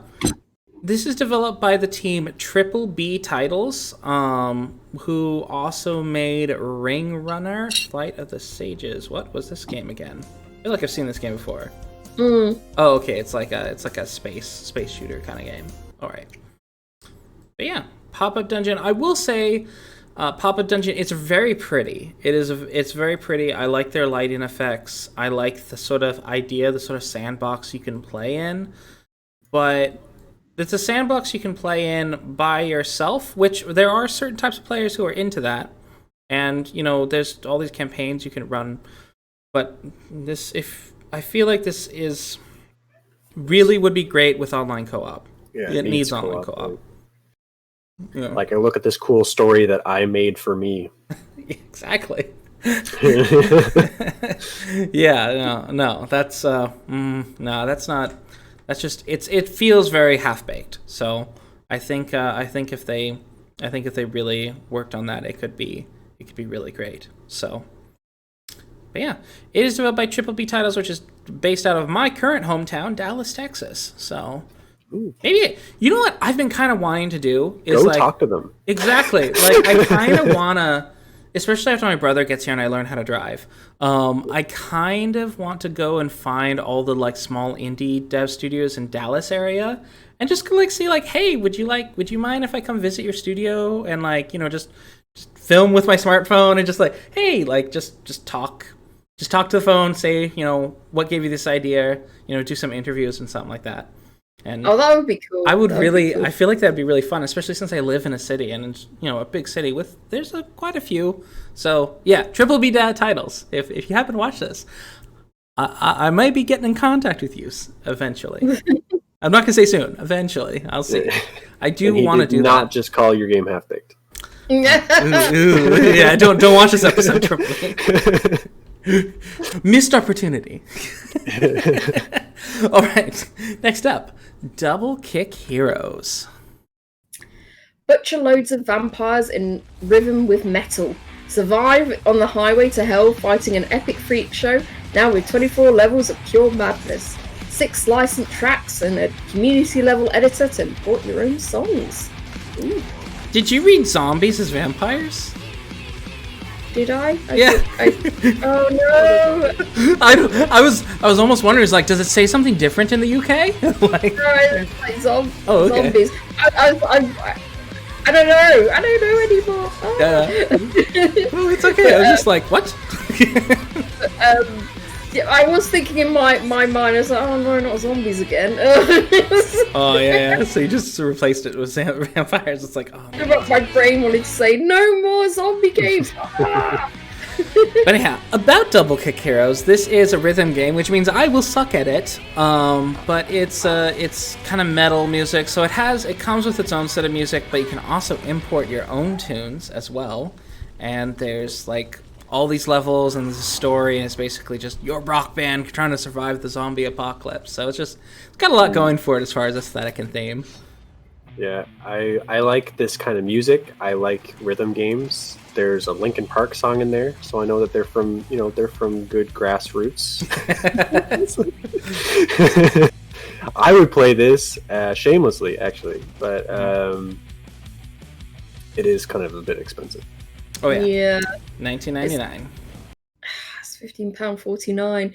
This is developed by the team Triple B Titles, who also made Ring Runner, Flight of the Sages. What was this game again? I feel like I've seen this game before. Oh, okay. It's like a space shooter kind of game. All right. But yeah, Pop-Up Dungeon. I will say, Pop-Up Dungeon. It's very pretty. It's very pretty. I like their lighting effects. I like the sort of idea, the sort of sandbox you can play in, but it's a sandbox you can play in by yourself, which there are certain types of players who are into that. And, there's all these campaigns you can run. But I feel like this is really would be great with online co-op. Yeah, it needs online co-op. Yeah. Like, I look at this cool story that I made for me. Exactly. Yeah, no, that's no, that's not. That's just it feels very half-baked. So I think if they really worked on that, it could be really great. So, but yeah, it is developed by Triple B Titles, which is based out of my current hometown, Dallas, Texas. So. Ooh. Maybe you know what I've been kind of wanting to do is Go talk to them. Exactly. Like I kind of wanna, especially after my brother gets here and I learn how to drive. I kind of want to go and find all the like small indie dev studios in Dallas area and just like see like, hey, would you mind if I come visit your studio and like just film with my smartphone and just like, hey, like just talk to the phone, say what gave you this idea, do some interviews and something like that. And that would be cool. I would really, I feel like that'd be really fun, especially since I live in a city and it's, a big city with, there's quite a few. So yeah, Triple B Dad Titles. If you happen to watch this, I might be getting in contact with you eventually. I'm not gonna say soon. Eventually, I'll see. I do want to do not that. Just call your game half baked. Yeah, don't watch this episode. Triple B. Missed opportunity. All right, next up, Double Kick Heroes. Butcher loads of vampires in rhythm with metal. Survive on the highway to hell fighting an epic freak show, now with 24 levels of pure madness. 6 licensed tracks and a community level editor to import your own songs. Ooh. Did you read Zombies as Vampires? Did I? Yeah. Oh no! I was almost wondering, does it say something different in the UK? No, it's like Oh, okay. zombies. I don't know. I don't know anymore. Oh. Oh, it's okay. I was just like, what? Yeah, I was thinking in my mind, I was like, oh no, not zombies again. Oh yeah. So you just replaced it with vampires. It's like, oh. But my brain wanted to say no more zombie games. But anyhow, about Double Kick Heroes, this is a rhythm game, which means I will suck at it. But it's kind of metal music, so it comes with its own set of music, but you can also import your own tunes as well. And there's like all these levels and there's a story, and it's basically just your rock band trying to survive the zombie apocalypse. So it's got a lot going for it as far as aesthetic and theme. Yeah, I like this kind of music. I like rhythm games. There's a Linkin Park song in there, so I know that they're from good grassroots. I would play this shamelessly, actually, but it is kind of a bit expensive. Oh yeah. Yeah. $19.99. It's £15.49.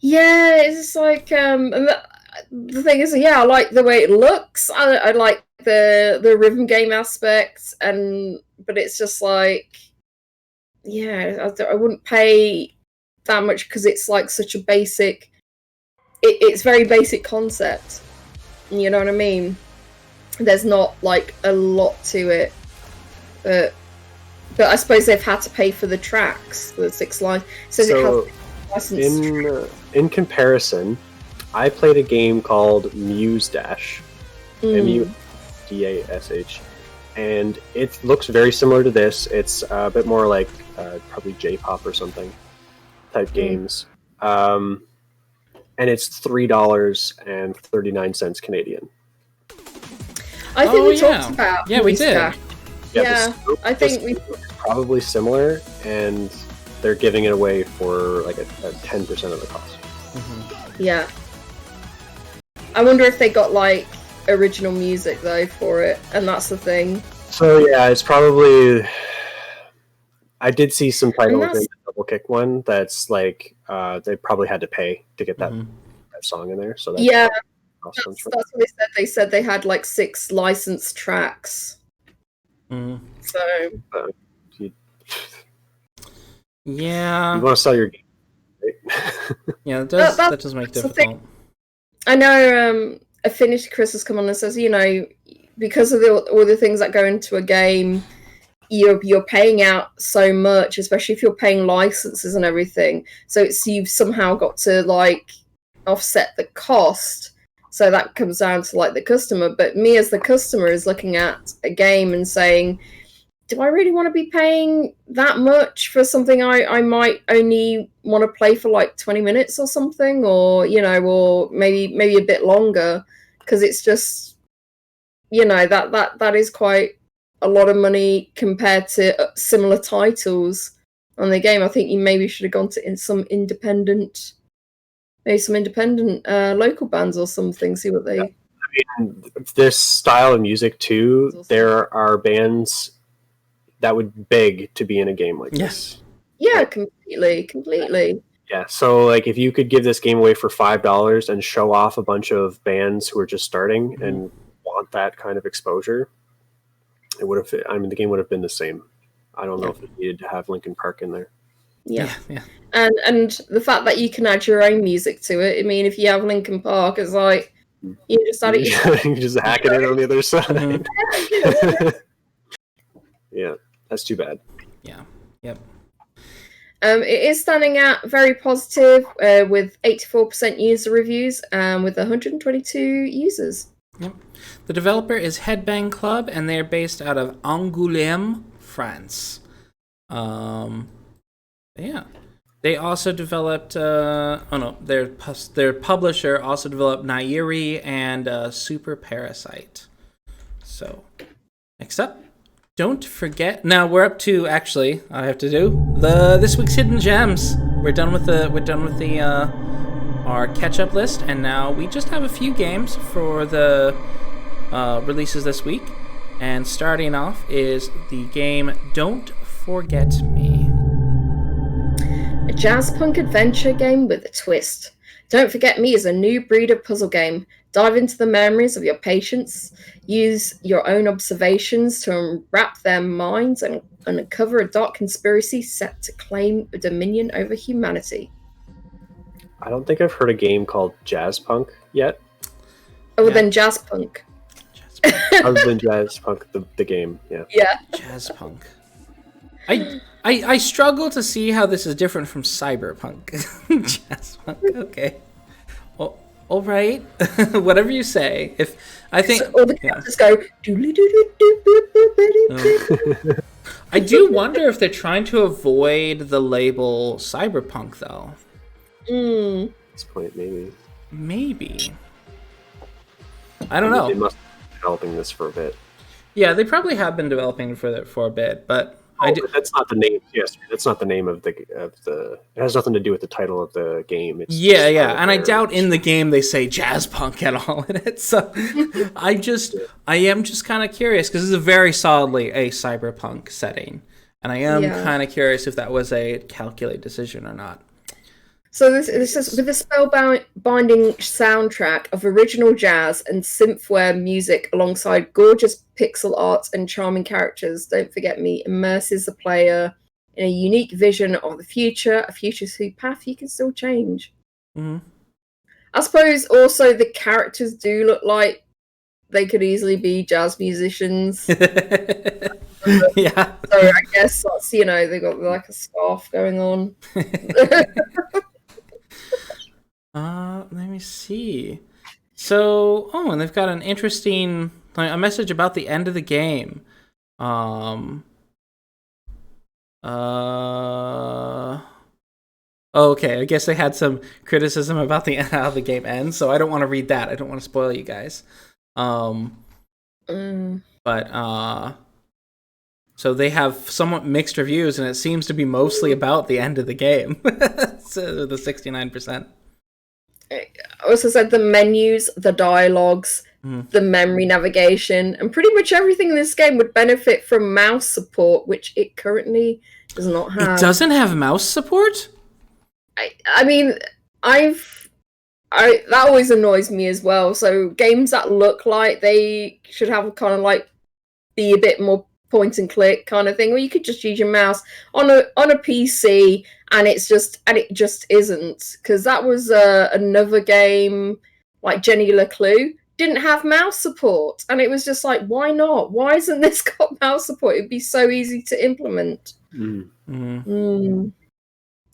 Yeah, it's just like and the thing is, yeah, I like the way it looks. I like the rhythm game aspect, but it's just like, yeah, I wouldn't pay that much because it's like such a basic. It's very basic concept. You know what I mean? There's not like a lot to it, but I suppose they've had to pay for the tracks, the 6 lines. So in comparison, I played a game called Muse Dash, MUDASH, and it looks very similar to this. It's a bit more like probably J-pop or something type games, and it's $3.39 Canadian. I think we talked about we did. Dash. Yeah, I think we probably similar, and they're giving it away for like a 10% of the cost. Mm-hmm. Yeah. I wonder if they got like original music though for it, and that's the thing. So yeah, it's probably. I did see some titles in the Double Kick one that's like they probably had to pay to get that song in there. So that's that's what they said. They said they had like 6 licensed tracks. Mm. So yeah, you want to sell your game, right? Yeah, that does make it difficult. I know a Finnish Chris has come on and says, because of all the things that go into a game, you're paying out so much, especially if you're paying licenses and everything. So you've somehow got to like offset the cost. So that comes down to like the customer. But me as the customer is looking at a game and saying, do I really want to be paying that much for something I might only want to play for like 20 minutes or something, or or maybe a bit longer, because it's just that is quite a lot of money compared to similar titles on the game. I think you maybe should have gone to some independent local bands or something. See what they. I mean, this style of music too. There are bands that would beg to be in a game like this. Yeah, completely. Yeah, so like if you could give this game away for $5 and show off a bunch of bands who are just starting and want that kind of exposure, it would have. I mean, the game would have been the same. I don't know if it needed to have Linkin Park in there. Yeah. And the fact that you can add your own music to it. I mean, if you have Linkin Park, it's like you just add it. You just hack it in on the other side. Yeah, that's too bad. Yeah. Yep. It is standing out very positive with 84% user reviews with 122 users. Yep. The developer is Headbang Club, and they're based out of Angoulême, France. Yeah. They also developed. Their publisher also developed Nairi and Super Parasite. So, next up. Don't forget. Now we're up to I have to do this week's hidden gems. We're done with our catch-up list, and now we just have a few games for the releases this week. And starting off is the game Don't Forget Me, a jazz punk adventure game with a twist. Don't Forget Me is a new breed of puzzle game. Dive into the memories of your patients. Use your own observations to unwrap their minds and uncover a dark conspiracy set to claim dominion over humanity. I don't think I've heard a game called Jazz Punk yet. Other than Jazz Punk. Other than Jazz Punk, the game, yeah. Yeah. Jazz Punk. I struggle to see how this is different from cyberpunk. Jazz Punk, okay. Well, all right. Whatever you say. If I think all the characters go. I do wonder if they're trying to avoid the label cyberpunk, though. At this point, maybe. Maybe. I don't know. They must be developing this for a bit. Yeah, they probably have been developing for a bit, but. But that's not the name. Yes, that's not the name of the. It has nothing to do with the title of the game. It's and I doubt in the game they say jazz punk at all in it. So I am just kind of curious because this is very solidly a cyberpunk setting, and I am kind of curious if that was a calculated decision or not. So this is with a spellbinding soundtrack of original jazz and synthware music alongside gorgeous pixel art and charming characters. Don't Forget Me immerses the player in a unique vision of the future, a future whose path you can still change. Mm-hmm. I suppose also the characters do look like they could easily be jazz musicians. Yeah. So I guess that's, they got like a scarf going on. Let me see. So, and they've got an interesting a message about the end of the game. Okay, I guess they had some criticism about how the game ends, so I don't want to read that. I don't want to spoil you guys. But so they have somewhat mixed reviews, and it seems to be mostly about the end of the game. So the 69%. I also said the menus, the dialogues, the memory navigation, and pretty much everything in this game would benefit from mouse support, which it currently does not have. It doesn't have mouse support? I mean, that always annoys me as well. So games that look like they should have kind of like be a bit more point and click kind of thing, where you could just use your mouse on a PC, and it just isn't, because that was another game like Jenny LeClue didn't have mouse support, and it was just like, why not? Why isn't this got mouse support? It'd be so easy to implement.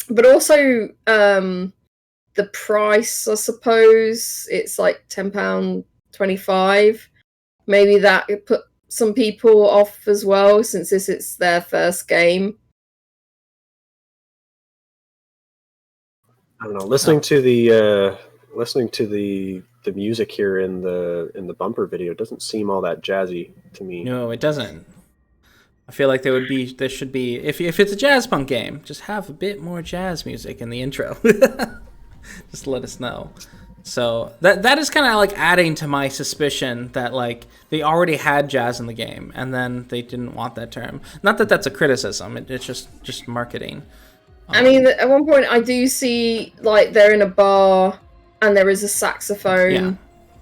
But also the price, I suppose it's like £10.25. Maybe that could put some people off as well, since this is their first game. I don't know. Listening to the listening to the music here in the bumper video doesn't seem all that jazzy to me. No, it doesn't. I feel like there should be if it's a jazz punk game, just have a bit more jazz music in the intro. Just let us know. So that is kind of like adding to my suspicion that like they already had jazz in the game and then they didn't want that term. Not that that's a criticism. It's just marketing. I mean, at one point I do see like they're in a bar and there is a saxophone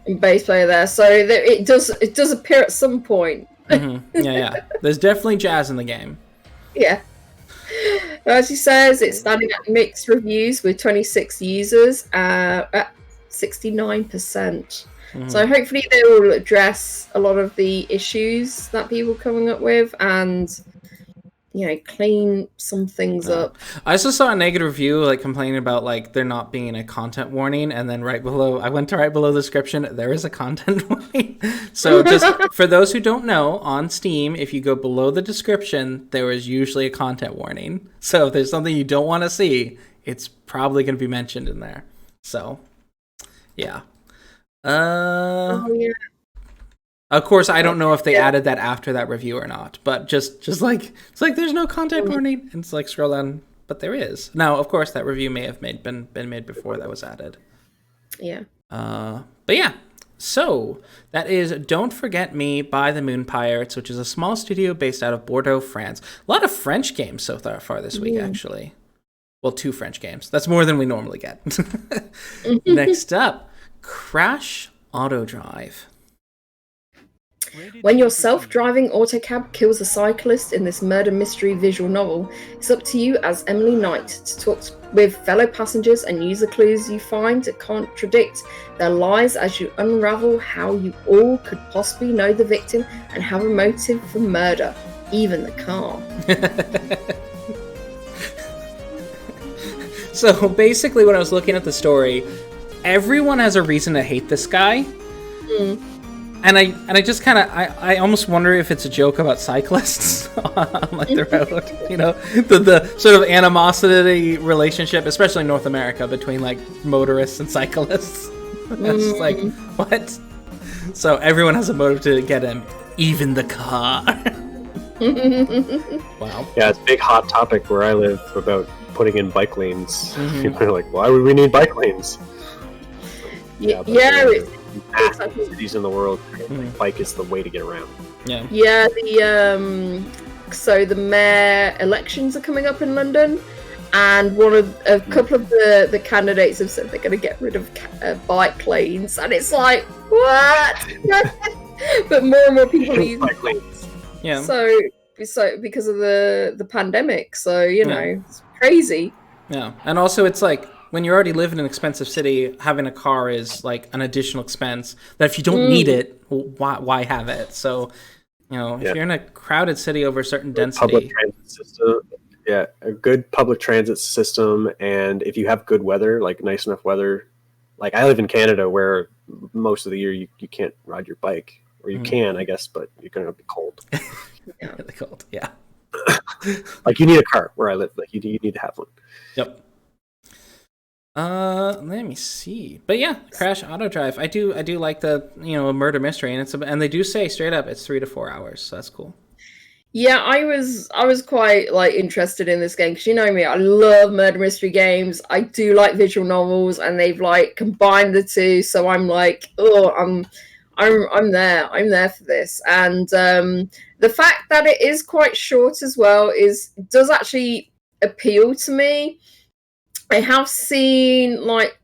and bass player there. So it does appear at some point. Mm-hmm. Yeah. There's definitely jazz in the game. Yeah. As he says, it's standing at mixed reviews with 26 users at 69%. Mm-hmm. So hopefully they will address a lot of the issues that people are coming up with and, you know, clean some things up. I also saw a negative review like complaining about like there not being a content warning, and then right below the description there is a content warning. So just for those who don't know, on Steam, if you go below the description, there is usually a content warning. So if there's something you don't want to see, it's probably going to be mentioned in there. So yeah. Of course, I don't know if they added that after that review or not, but just like it's like there's no content warning, and it's like scroll down, but there is. Now, of course, that review may have been made before that was added. Yeah. But yeah, so that is Don't Forget Me by the Moon Pirates, which is a small studio based out of Bordeaux, France. A lot of French games so far this week, actually. Well, 2 French games. That's more than we normally get. Next up, Crash Autodrive. When your self-driving autocab kills a cyclist in this murder mystery visual novel, it's up to you as Emily Knight to talk with fellow passengers and use the clues you find to contradict their lies as you unravel how you all could possibly know the victim and have a motive for murder, even the car. So basically when I was looking at the story, everyone has a reason to hate this guy. And I just kind of I almost wonder if it's a joke about cyclists on like the road, you know, the sort of animosity relationship, especially in North America, between like motorists and cyclists. It's just like, what? So everyone has a motive to get him, even the car. Wow. Yeah, it's a big hot topic where I live about putting in bike lanes. People are like, why would we need bike lanes? Massive cities in the world, bike is the way to get around. Yeah. So the mayor elections are coming up in London, and a couple of the candidates have said they're going to get rid of bike lanes, and it's like, what? But more and more people are using bike lanes. Yeah. So because of the pandemic, so you know, it's crazy. Yeah, and also it's like, when you already live in an expensive city, having a car is like an additional expense that if you don't need it, why have it? So, you know, if you're in a crowded city over a certain density. Public transit system, a good public transit system, and if you have good weather, like nice enough weather, like I live in Canada where most of the year you can't ride your bike, or you can, I guess, but you're going to be cold. Really cold, yeah. Like you need a car where I live, like you need to have one. Yep. Let me see. But yeah, Crash Autodrive. I do like the, you know, murder mystery, and they do say straight up it's 3 to 4 hours, so that's cool. Yeah, I was quite like interested in this game because you know me, I love murder mystery games. I do like visual novels, and they've like combined the two. So I'm like, oh, I'm there for this. And the fact that it is quite short as well does actually appeal to me. I have seen like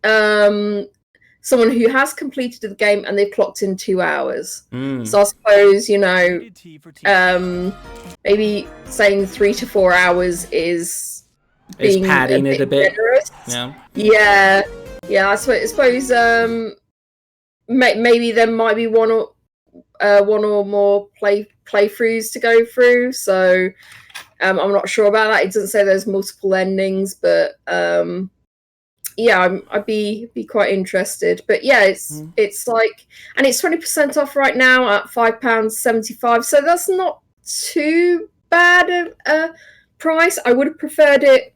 someone who has completed the game and they've clocked in 2 hours. So I suppose, you know, maybe saying 3 to 4 hours is padding it a bit generous. Yeah. I suppose maybe there might be one or more playthroughs to go through. So I'm not sure about that. It doesn't say there's multiple endings, but yeah, I'd be quite interested. But yeah, it's like, and it's 20% off right now at £5.75. So that's not too bad a price. I would have preferred it,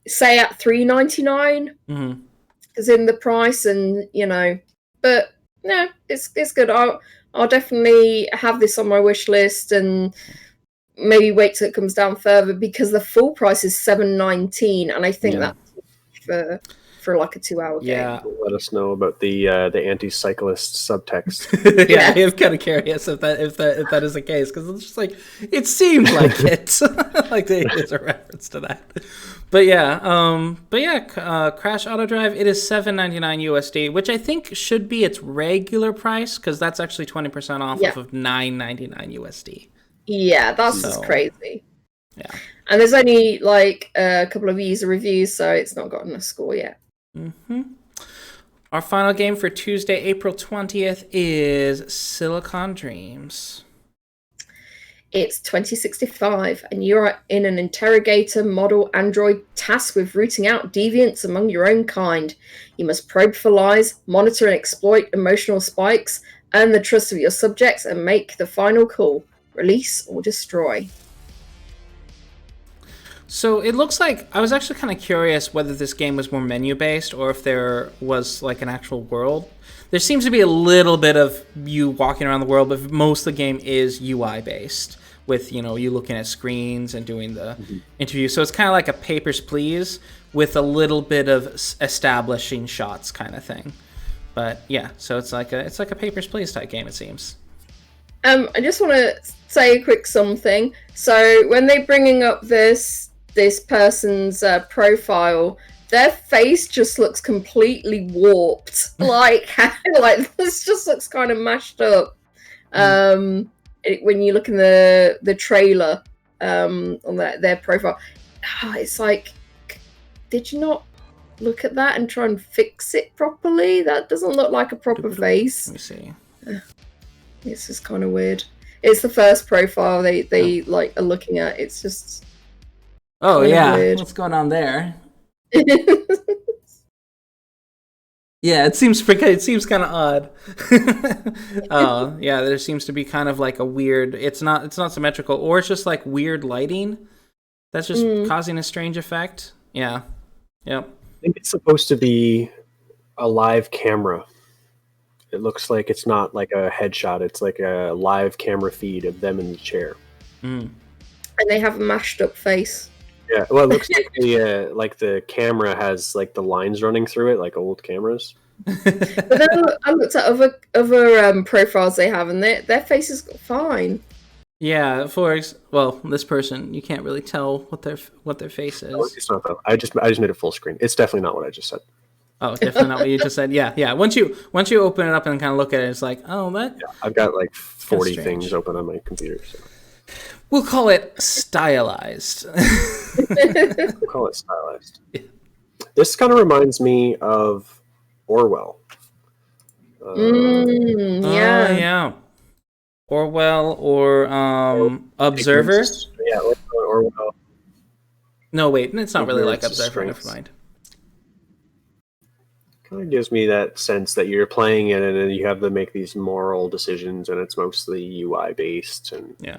say, at £3.99. because in the price, and but no, it's good. I'll definitely have this on my wish list, and maybe wait till it comes down further, because the full price is $7.19, and I think that's for like a 2-hour game. Yeah. Let us know about the anti-cyclist subtext. Yeah, I'm kind of curious if that is the case, because it's just like it seemed like it, like there's a reference to that. But yeah, Crash Autodrive. It is $7.99 USD, which I think should be its regular price, because that's actually 20% off of $9.99 USD. Yeah, that's just crazy. Yeah, and there's only like a couple of user reviews, so it's not gotten a score yet. Mm-hmm. Our final game for Tuesday, April 20th is Silicon Dreams. It's 2065, and you're in an interrogator model android tasked with rooting out deviants among your own kind. You must probe for lies, monitor and exploit emotional spikes, earn the trust of your subjects, and make the final call: release or destroy. So it looks like, I was actually kind of curious whether this game was more menu-based or if there was like an actual world. There seems to be a little bit of you walking around the world, but most of the game is UI-based, with, you looking at screens and doing the interview. So it's kind of like a Papers, Please with a little bit of establishing shots kind of thing. But yeah, so it's like a Papers, Please type game, it seems. I just want to say a quick something. So when they're bringing up this person's profile, their face just looks completely warped. like this just looks kind of mashed up. When you look in the trailer on their profile, it's like, did you not look at that and try and fix it properly? That doesn't look like a proper face. Let me see. It's just kind of weird. It's the first profile they like are looking at. It's just weird. What's going on there? Yeah, it seems kind of odd. Oh, yeah, there seems to be kind of like a weird. It's not symmetrical, or it's just like weird lighting that's just causing a strange effect. Yeah, yep. I think it's supposed to be a live camera. It looks like it's not like a headshot. It's like a live camera feed of them in the chair. And they have a mashed up face. Yeah, well, it looks like the camera has like the lines running through it, like old cameras. But then I looked at other profiles they have, and their faces fine. Yeah, this person, you can't really tell what their face is. No, it's not though. I just made it full screen. It's definitely not what I just said. Oh, definitely not what you just said. Yeah. Once you open it up and kind of look at it, it's like, oh, that. Yeah, I've got like 40 things open on my computer. So. We'll call it stylized. We'll call it stylized. Yeah. This kind of reminds me of Orwell. Yeah. Orwell or Observer. Yeah, Orwell. No, wait, it's not really like Observer. Never mind. Kind of gives me that sense that you're playing it and then you have to make these moral decisions, and it's mostly UI based. And yeah,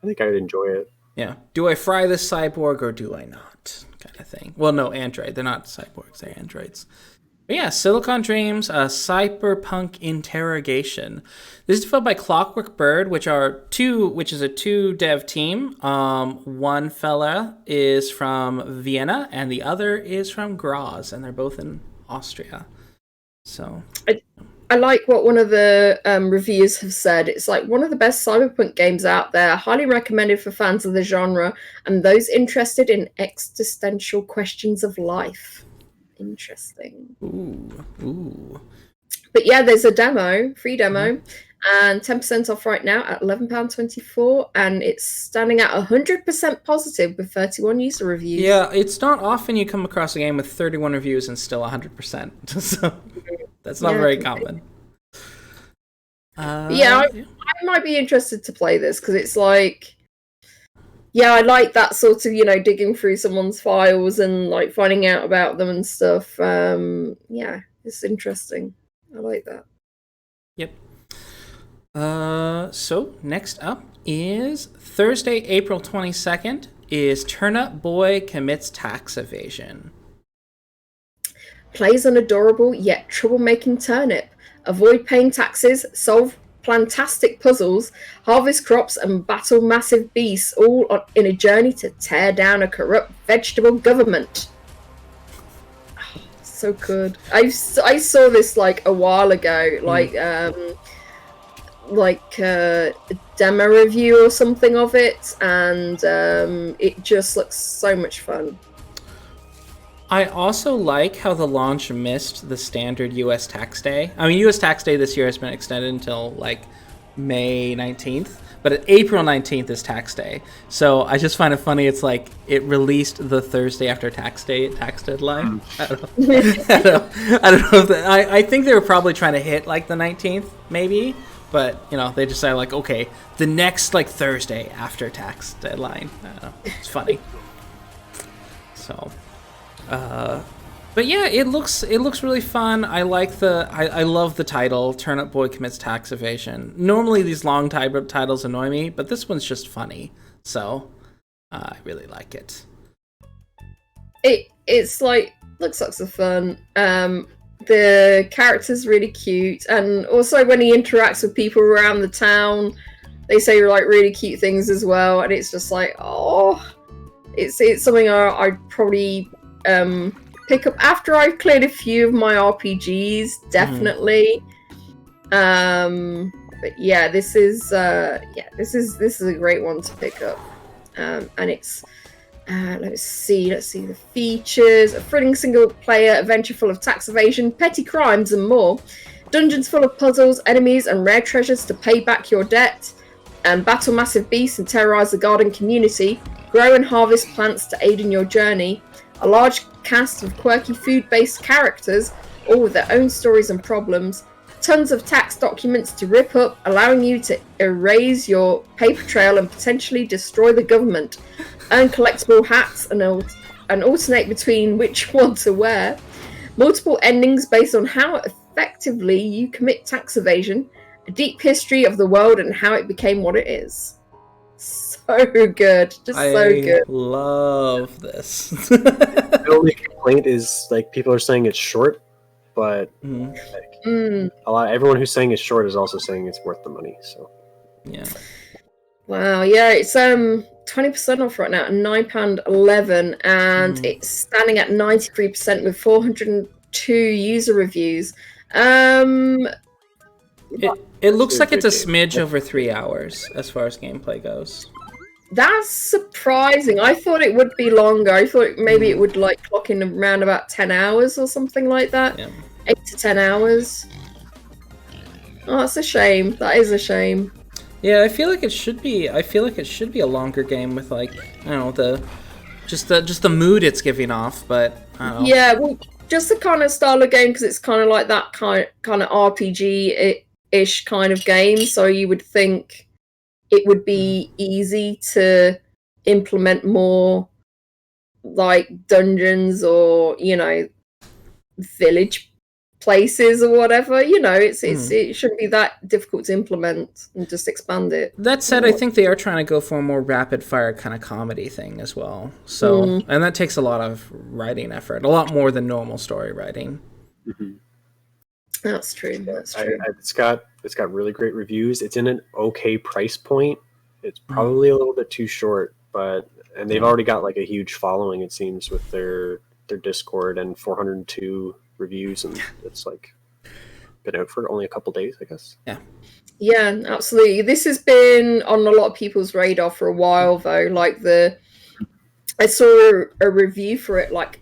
I think I'd enjoy it. Yeah. Do I fry this cyborg or do I not? Kind of thing. Well, no, android. They're not cyborgs. They're androids. But yeah, Silicon Dreams, a cyberpunk interrogation. This is developed by Clockwork Bird, which is a 2-dev team. One fella is from Vienna and the other is from Graz, and they're both in Austria. So I like what one of the reviewers have said. It's like one of the best cyberpunk games out there, highly recommended for fans of the genre and those interested in existential questions of life. Interesting. Ooh. But yeah, there's a free demo, and 10% off right now at £11.24, and it's standing at 100% positive with 31 user reviews. Yeah, it's not often you come across a game with 31 reviews and still 100%. So that's not very common. I might be interested to play this, because it's like, I like that sort of, digging through someone's files and like finding out about them and stuff. It's interesting. I like that. Yep. So next up is Thursday, April 22nd is Turnip Boy Commits Tax Evasion. Plays an adorable yet troublemaking turnip. Avoid paying taxes, solve plantastic puzzles, harvest crops, and battle massive beasts, all in a journey to tear down a corrupt vegetable government. Oh, so good. I saw this like a while ago, like a demo review or something of it, and it just looks so much fun. I also like how the launch missed the standard U.S. tax day. I mean, U.S. tax day this year has been extended until like May 19th, but April 19th is tax day. So I just find it funny. It's like it released the Thursday after tax day, tax deadline. I don't know. I don't know if I think they were probably trying to hit like the 19th, maybe. But, you know, they decided, like, okay, the next, like, Thursday after tax deadline. I don't know. It's funny. So, but yeah, it looks really fun. I like I love the title, Turnip Boy Commits Tax Evasion. Normally these long titles annoy me, but this one's just funny. So, I really like it. It's like, looks lots of fun. The character's really cute, and also when he interacts with people around the town, they say like really cute things as well, and it's just like, oh, it's something I'd probably pick up after I've cleared a few of my RPGs, definitely. But yeah, this is a great one to pick up, and it's. Let's see the features. A thrilling single-player adventure full of tax evasion, petty crimes, and more. Dungeons full of puzzles, enemies, and rare treasures to pay back your debt. And battle massive beasts and terrorize the garden community. Grow and harvest plants to aid in your journey. A large cast of quirky food-based characters, all with their own stories and problems. Tons of tax documents to rip up, allowing you to erase your paper trail and potentially destroy the government. Earn collectible hats and alternate between which one to wear. Multiple endings based on how effectively you commit tax evasion. A deep history of the world and how it became what it is. So good. Just so good. I love this. The only complaint is like people are saying it's short, but everyone who's saying it's short is also saying it's worth the money. So yeah. Wow, yeah, it's 20% off right now at £9.11, and it's standing at 93% with 402 user reviews. It looks like it's a smidge over 3 hours as far as gameplay goes. That's surprising. I thought it would be longer. I thought maybe it would like clock in around about 10 hours or something like that. Yeah. 8 to 10 hours. Oh, that's a shame. That is a shame. Yeah, I feel like it should be. I feel like it should be a longer game with like, I don't know, just the mood it's giving off. But I don't know. Yeah, well, just the kind of style of game, because it's kind of like that kind of RPG-ish kind of game. So you would think it would be easy to implement more like dungeons or, you know, village places or whatever. You know, it shouldn't be that difficult to implement and just expand it. That said, I think they are trying to go for a more rapid fire kind of comedy thing as well. So, and that takes a lot of writing effort, a lot more than normal story writing. Mm-hmm. That's true. That's true. It's got really great reviews. It's in an okay price point. It's probably a little bit too short, and they've already got like a huge following, it seems, with their Discord and 402 reviews, and it's like been out for only a couple days, I guess. Yeah, absolutely. This has been on a lot of people's radar for a while, though. Like I saw a review for it like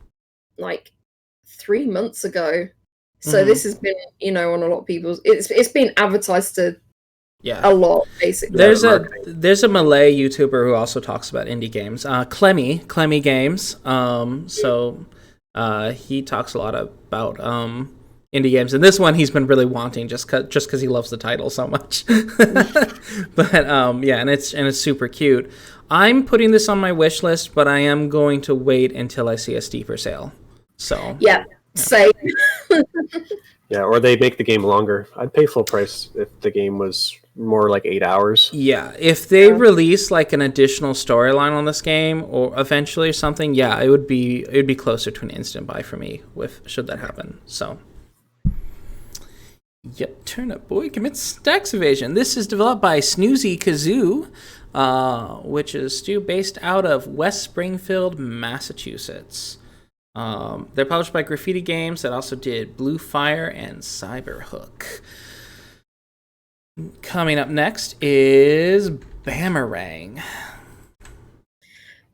3 months ago. So this has been, you know, on a lot of people's. It's been advertised to a lot, basically. There's a Malay YouTuber who also talks about indie games. Clemmy Games. He talks a lot about indie games, and this one he's been really wanting just because he loves the title so much. But and it's super cute. I'm putting this on my wish list, but I am going to wait until I see a steeper sale. So same. Yeah, or they make the game longer. I'd pay full price if the game was more like 8 hours. Yeah, if they release like an additional storyline on this game or eventually or something, yeah, it would be closer to an instant buy for me should that happen. So yep, Turnip Boy commits tax evasion. This is developed by Snoozy Kazoo, which is a studio based out of West Springfield, Massachusetts. They're published by Graffiti Games that also did Blue Fire and Cyberhook. Coming up next is Bamerang.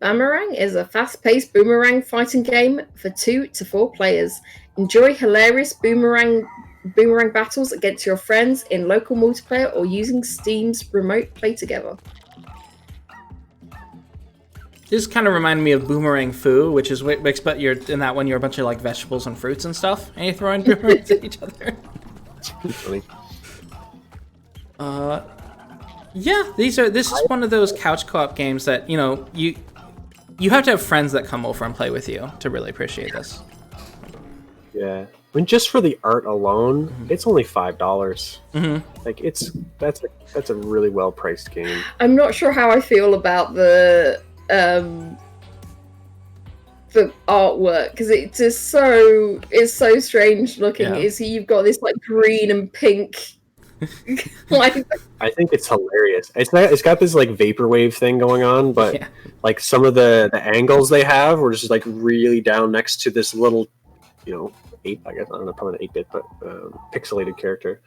Bamerang is a fast-paced boomerang fighting game for 2 to 4 players. Enjoy hilarious boomerang battles against your friends in local multiplayer or using Steam's remote play together. This kind of reminded me of Boomerang Foo, which is but you're in that one you're a bunch of like vegetables and fruits and stuff, and you're throwing boomerangs at each other. It's pretty funny. Yeah, this is one of those couch co-op games that, you know, you have to have friends that come over and play with you to really appreciate this. Yeah. I mean, just for the art alone, it's only $5. Like that's a really well priced game. I'm not sure how I feel about the artwork because it's so strange looking. Yeah. You've got this like green and pink. Like, I think it's hilarious. It's got this like vaporwave thing going on, but like some of the angles they have were just like really down next to this little, you know, I guess I don't know, probably an 8-bit, but pixelated character.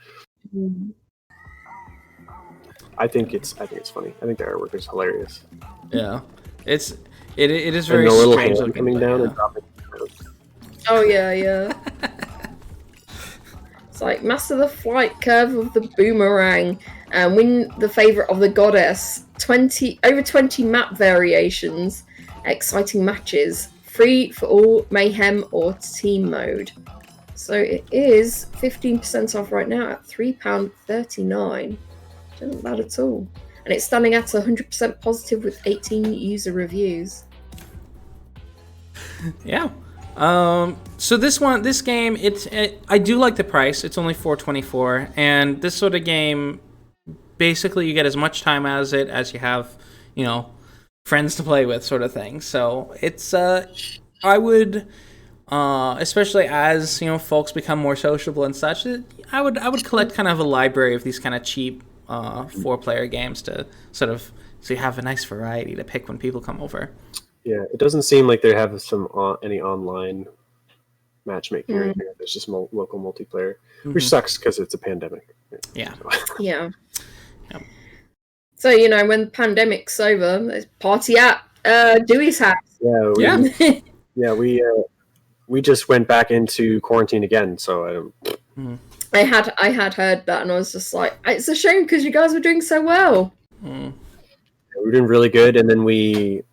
I think it's funny. I think the artwork is hilarious. Yeah, it is very and the little strange hand looking, coming down yeah. and dropping. oh yeah. It's like master the flight curve of the boomerang and win the favorite of the goddess. Over 20 map variations, exciting matches, free for all mayhem or team mode. So it is 15% off right now at £3.39. Isn't bad at all. And it's standing at 100% positive with 18 user reviews. Yeah. So this game, I do like the price. It's only $4.24, and this sort of game, basically you get as much time as you have, you know, friends to play with, sort of thing. So it's I would, especially as, you know, folks become more sociable and such, I would collect kind of a library of these kind of cheap 4-player games to sort of, so you have a nice variety to pick when people come over. Yeah, it doesn't seem like they have any online matchmaking or anything. There's just local multiplayer, which sucks because it's a pandemic. Yeah. Yeah. So, you know, when the pandemic's over, there's party at Dewey's house. Yeah, we just went back into quarantine again, so I don't. I had heard that, and I was just like, it's a shame because you guys were doing so well. We were doing really good, and then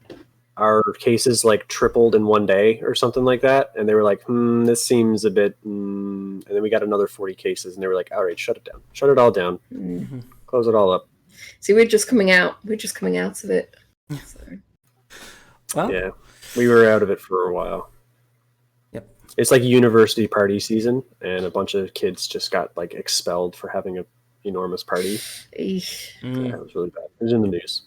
our cases like tripled in one day or something like that, and they were like, this seems a bit, and then we got another 40 cases, and they were like, all right, shut it all down, close it all up. See, we're just coming out of it. So. Well, yeah, we were out of it for a while. Yep. It's like university party season, and a bunch of kids just got like expelled for having a enormous party. Yeah, it was really bad. It was in the news.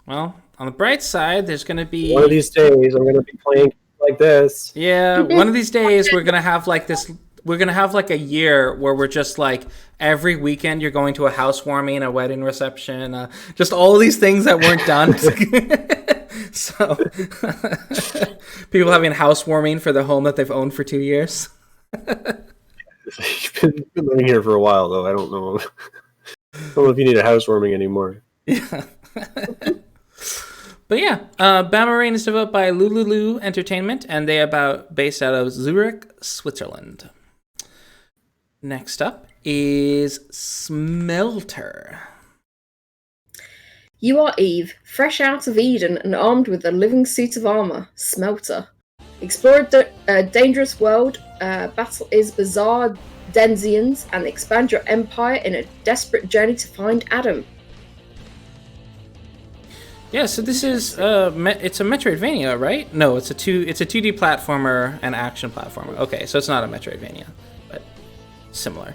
Well, on the bright side, there's going to be... One of these days, I'm going to be playing like this. Yeah, one of these days, we're going to have like this... We're going to have like a year where we're just like, every weekend you're going to a housewarming, a wedding reception, just all these things that weren't done. So, people having housewarming for the home that they've owned for 2 years. You've been living here for a while, though. I don't know. I don't know if you need a housewarming anymore. Yeah. But yeah, Bamerang is developed by Lululu Entertainment, and they are based out of Zürich, Switzerland. Next up is Smelter. You are Eve, fresh out of Eden and armed with a living suit of armor, Smelter. Explore a dangerous world, battle is bizarre denizens, and expand your empire in a desperate journey to find Adam. Yeah, so this is it's a Metroidvania, right? No, it's a 2D platformer and action platformer. Okay, so it's not a Metroidvania, but similar.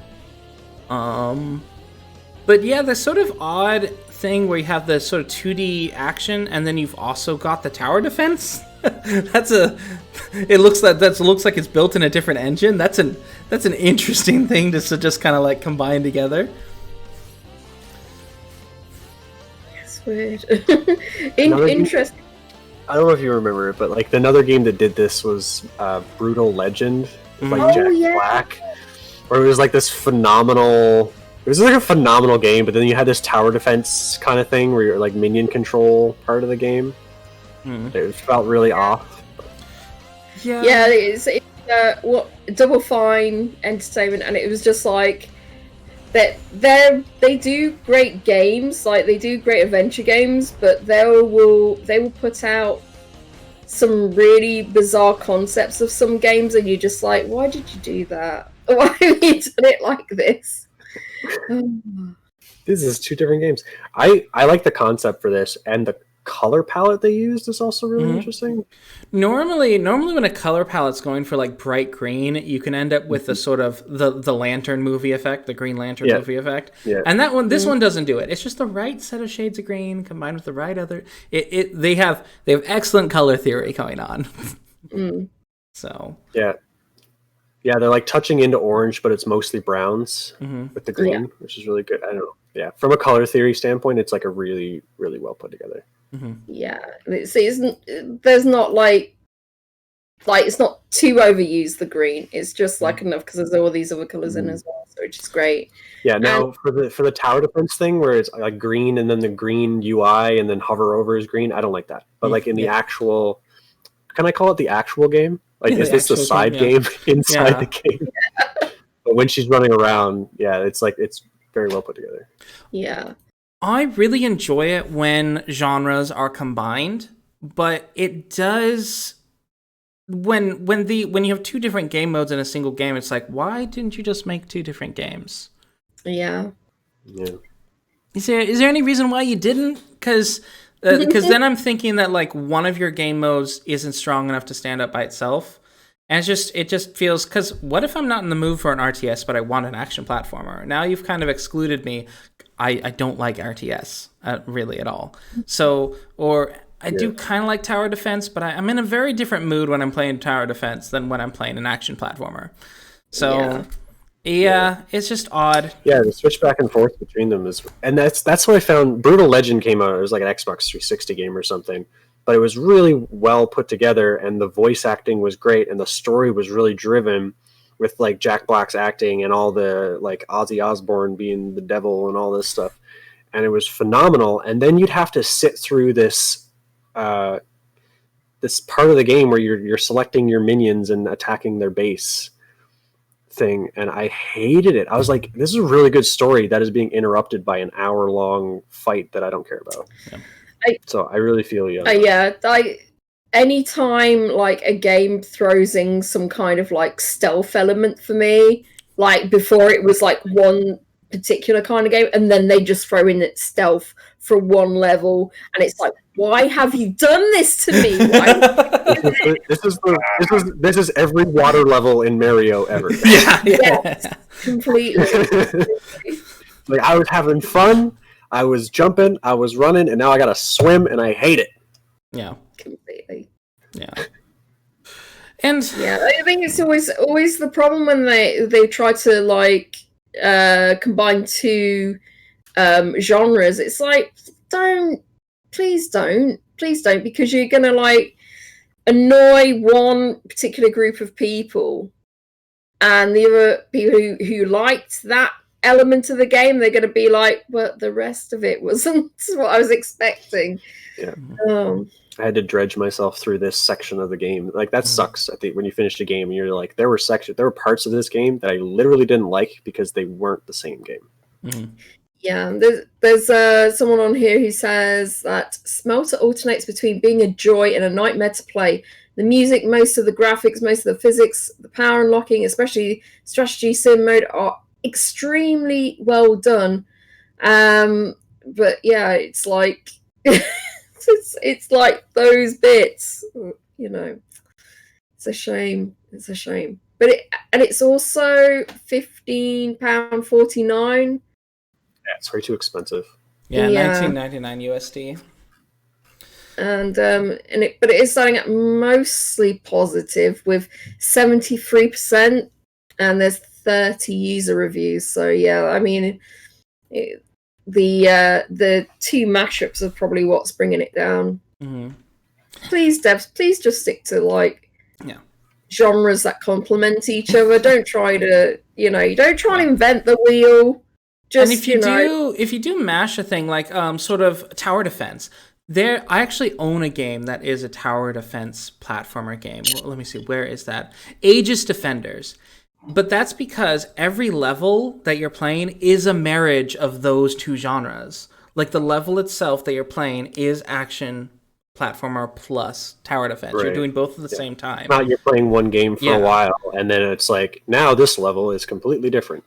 But yeah, the sort of odd thing where you have the sort of 2D action, and then you've also got the tower defense. It looks like it's built in a different engine. That's an interesting thing to just kind of like combine together. It's weird. Interesting. I don't know if you remember it, but like another game that did this was Brutal Legend, like Jack Black, where it was like this phenomenal. It was like a phenomenal game, but then you had this tower defense kind of thing where you're like minion control part of the game. It felt really off. Yeah, it's Double Fine Entertainment, and it was just like that. They do great games, like they do great adventure games, but they will put out some really bizarre concepts of some games, and you're just like, why did you do that? Why have you done it like this? This is two different games. I like the concept for this, and the color palette they used is also really interesting. Normally when a color palette's going for like bright green, you can end up with the sort of the lantern movie effect, the Green Lantern movie effect. Yeah. And this one doesn't do it. It's just the right set of shades of green combined with the right other. They have excellent color theory going on. So yeah, they're like touching into orange, but it's mostly browns with the green, which is really good. I don't know. Yeah, from a color theory standpoint, it's like a really, really well put together. Yeah, there's not like it's not too overused, the green. It's just like enough because there's all these other colors in as well, so which is great. Yeah, now for the tower defense thing where it's like green and then the green UI and then hover over is green, I don't like that. But like in the actual, can I call it the actual game? Like, is this the side game inside the game? But when she's running around, it's very well put together. Yeah. I really enjoy it when genres are combined, but it does when you have two different game modes in a single game, it's like, why didn't you just make two different games? Yeah. Is there any reason why you didn't? Because then I'm thinking that like one of your game modes isn't strong enough to stand up by itself, and it just feels, because what if I'm not in the mood for an RTS but I want an action platformer? Now you've kind of excluded me. I don't like RTS really at all. So I do kind of like tower defense, but I'm in a very different mood when I'm playing tower defense than when I'm playing an action platformer. So. Yeah, it's just odd. Yeah, the switch back and forth between them and that's what I found. Brutal Legend came out. It was like an Xbox 360 game or something, but it was really well put together, and the voice acting was great, and the story was really driven with like Jack Black's acting and all the like Ozzy Osbourne being the devil and all this stuff, and it was phenomenal. And then you'd have to sit through this this part of the game where you're selecting your minions and attacking their base thing, and I hated it. I was like, this is a really good story that is being interrupted by an hour-long fight that I don't care about. So I really feel you. Anytime like a game throws in some kind of like stealth element for me, like before it was like one particular kind of game, and then they just throw in it stealth for one level, and it's like, why have you done this to me? This is every water level in Mario ever. Yes, completely. Like, I was having fun, I was jumping, I was running, and now I gotta swim, and I hate it. Yeah, completely. Yeah. And I think it's always the problem when they try to like combine two genres. It's like, please don't, because you're gonna like annoy one particular group of people, and the other people who liked that element of the game, they're gonna be like, but the rest of it wasn't what I was expecting. I had to dredge myself through this section of the game. Like, that sucks. I think when you finish a game and you're like, there were parts of this game that I literally didn't like because they weren't the same game. Yeah, there's someone on here who says that Smelter alternates between being a joy and a nightmare to play. The music, most of the graphics, most of the physics, the power unlocking, especially strategy sim mode, are extremely well done. But yeah, it's like it's like those bits, you know. It's a shame. But it's also £15.49. it's way too expensive. Yeah, Yeah. $19.99 USD. And but it is starting at mostly positive with 73%, and there's 30 user reviews. So yeah, I mean, the two mashups are probably what's bringing it down. Mm-hmm. Please, devs, please just stick to like genres that complement each other. Don't try to, don't try and invent the wheel. Just, and if you do mash a thing like sort of tower defense, I actually own a game that is a tower defense platformer game. Well, let me see, where is that? Aegis Defenders. But that's because every level that you're playing is a marriage of those two genres. Like the level itself that you're playing is action platformer plus tower defense. Right. You're doing both at the same time. Not you're playing one game for a while, and then it's like, now this level is completely different.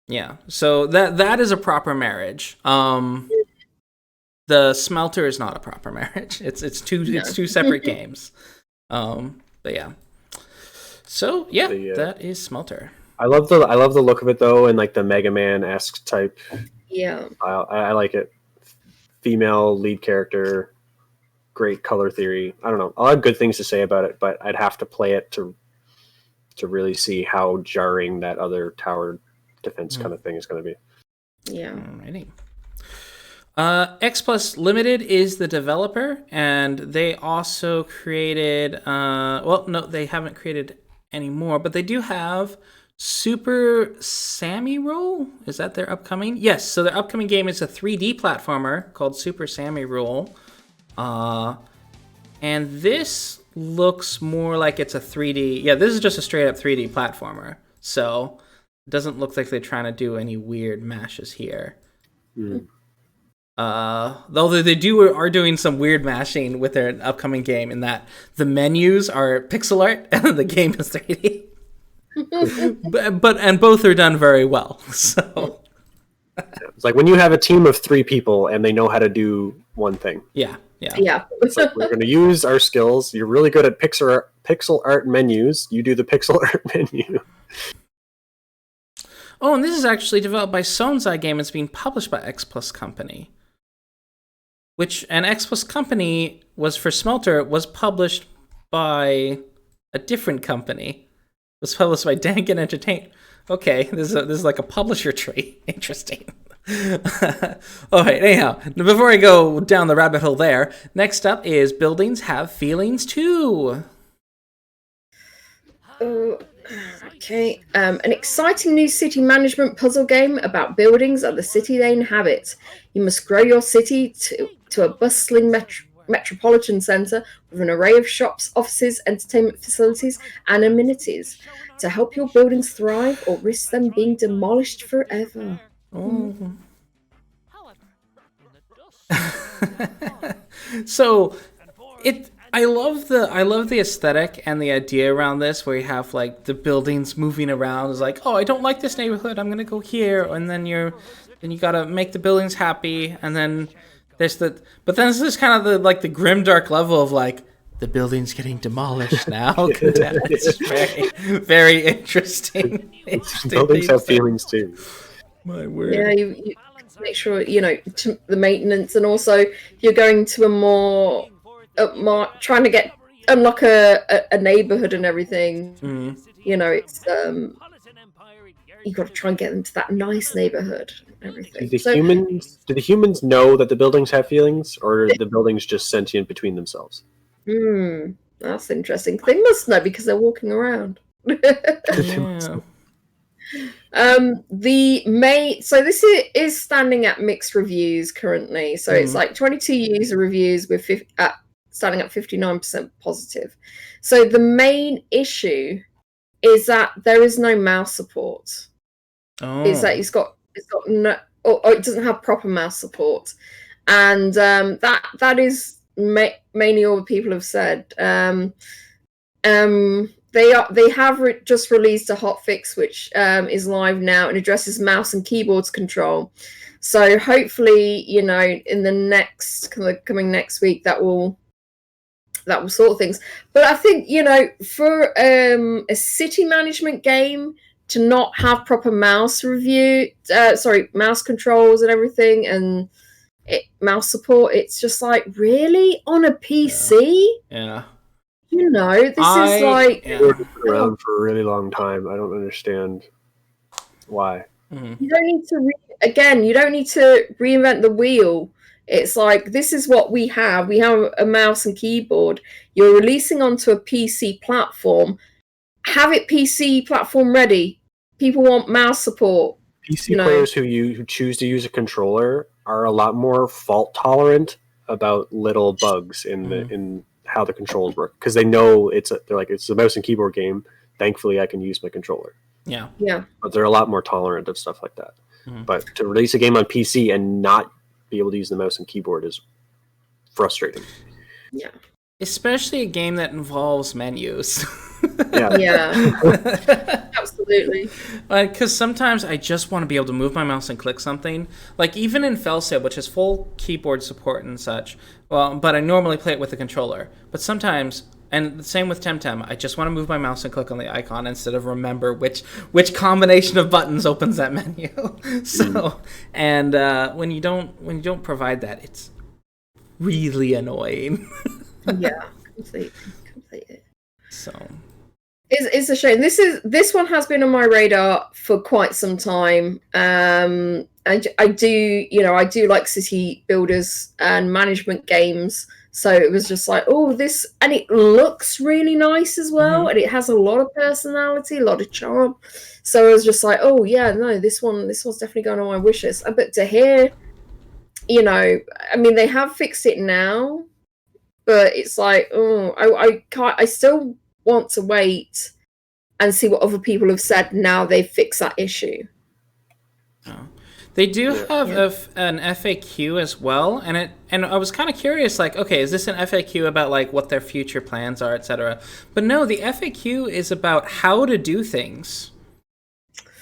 Yeah, so that is a proper marriage. The Smelter is not a proper marriage. It's two separate games. But yeah. So yeah, that is Smelter. I love the look of it though, and like the Mega Man-esque type. Yeah, I like it. Female lead character, great color theory. I don't know. I'll have good things to say about it, but I'd have to play it to really see how jarring that other tower defense kind of thing is going to be. Yeah. Alrighty. X Plus Limited is the developer, and they also created. They haven't created anymore, but they do have Super Sammy Roll. Is that their upcoming? Yes. So their upcoming game is a 3D platformer called Super Sammy Roll, and this looks more like it's a 3D. Yeah, this is just a straight up 3D platformer. So it doesn't look like they're trying to do any weird mashes here. Though they are doing some weird mashing with their upcoming game in that the menus are pixel art and the game is 3D. but both are done very well. So it's like when you have a team of 3 people and they know how to do one thing. Yeah. It's like, we're going to use our skills. You're really good at pixel art menus. You do the pixel art menu. Oh, and this is actually developed by Sonzai Game. It's being published by X Plus Company. And X Plus Company was for Smelter, was published by a different company. It was published by Dangan Entertainment. Okay, this is like a publisher tree. Interesting. All right, anyhow, before I go down the rabbit hole there, next up is Buildings Have Feelings Too. Okay, an exciting new city management puzzle game about buildings and the city they inhabit. You must grow your city to a bustling metropolitan centre with an array of shops, offices, entertainment facilities, and amenities to help your buildings thrive or risk them being demolished forever. Oh. So I love the aesthetic and the idea around this, where you have like the buildings moving around. It's like, oh, I don't like this neighborhood, I'm gonna go here, and then you gotta make the buildings happy, and then there's this kind of the grimdark level of like the building's getting demolished now. It's very, very interesting. Buildings have feelings too. My word. Yeah, you make sure the maintenance, and also you're going to a more trying to unlock a neighborhood and everything. It's you got to try and get them to that nice neighborhood and everything. Do the humans know that the buildings have feelings, or are the buildings just sentient between themselves? That's interesting. They must know because they're walking around. Yeah. So this is standing at mixed reviews currently. So it's like 22 user reviews with standing at 59% positive. So the main issue is that there is no mouse support. Is that it's got no, or it doesn't have proper mouse support, and that is mainly all the people have said. They have just released a hotfix which is live now and addresses mouse and keyboards control. So hopefully, in the coming next week, that will sort things. But I think for a city management game, to not have proper mouse mouse controls and everything, and mouse support. It's just like, really, on a PC? Yeah. You know, this is like It's been around for a really long time. I don't understand why. Mm-hmm. You don't need to you don't need to reinvent the wheel. It's like, this is what we have. We have a mouse and keyboard. You're releasing onto a PC platform. Have it PC platform ready. People want mouse support. PC players who choose to use a controller are a lot more fault tolerant about little bugs in how the controls work, because they know it's a mouse and keyboard game. Thankfully, I can use my controller. Yeah. But they're a lot more tolerant of stuff like that. Mm-hmm. But to release a game on PC and not be able to use the mouse and keyboard is frustrating. Yeah. Especially a game that involves menus. Yeah. Absolutely. Because sometimes I just want to be able to move my mouse and click something. Like even in Felseab, which is full keyboard support and such, but I normally play it with a controller. But sometimes, and the same with Temtem, I just want to move my mouse and click on the icon instead of remember which combination of buttons opens that menu. So, and when you don't provide that, it's really annoying. Yeah, completely. So it's a shame. This one has been on my radar for quite some time. And I do like city builders and management games. So it was just like, oh, this, and it looks really nice as well, and it has a lot of personality, a lot of charm. So I was just like, oh yeah, no, this one's definitely going on my wish list. But to hear, I mean, they have fixed it now, but it's like, oh, I can't. I still want to wait and see what other people have said now they've fixed that issue. Oh. They do have an FAQ as well, and I was kind of curious, like, okay, is this an FAQ about like what their future plans are, etc.? But no, the FAQ is about how to do things.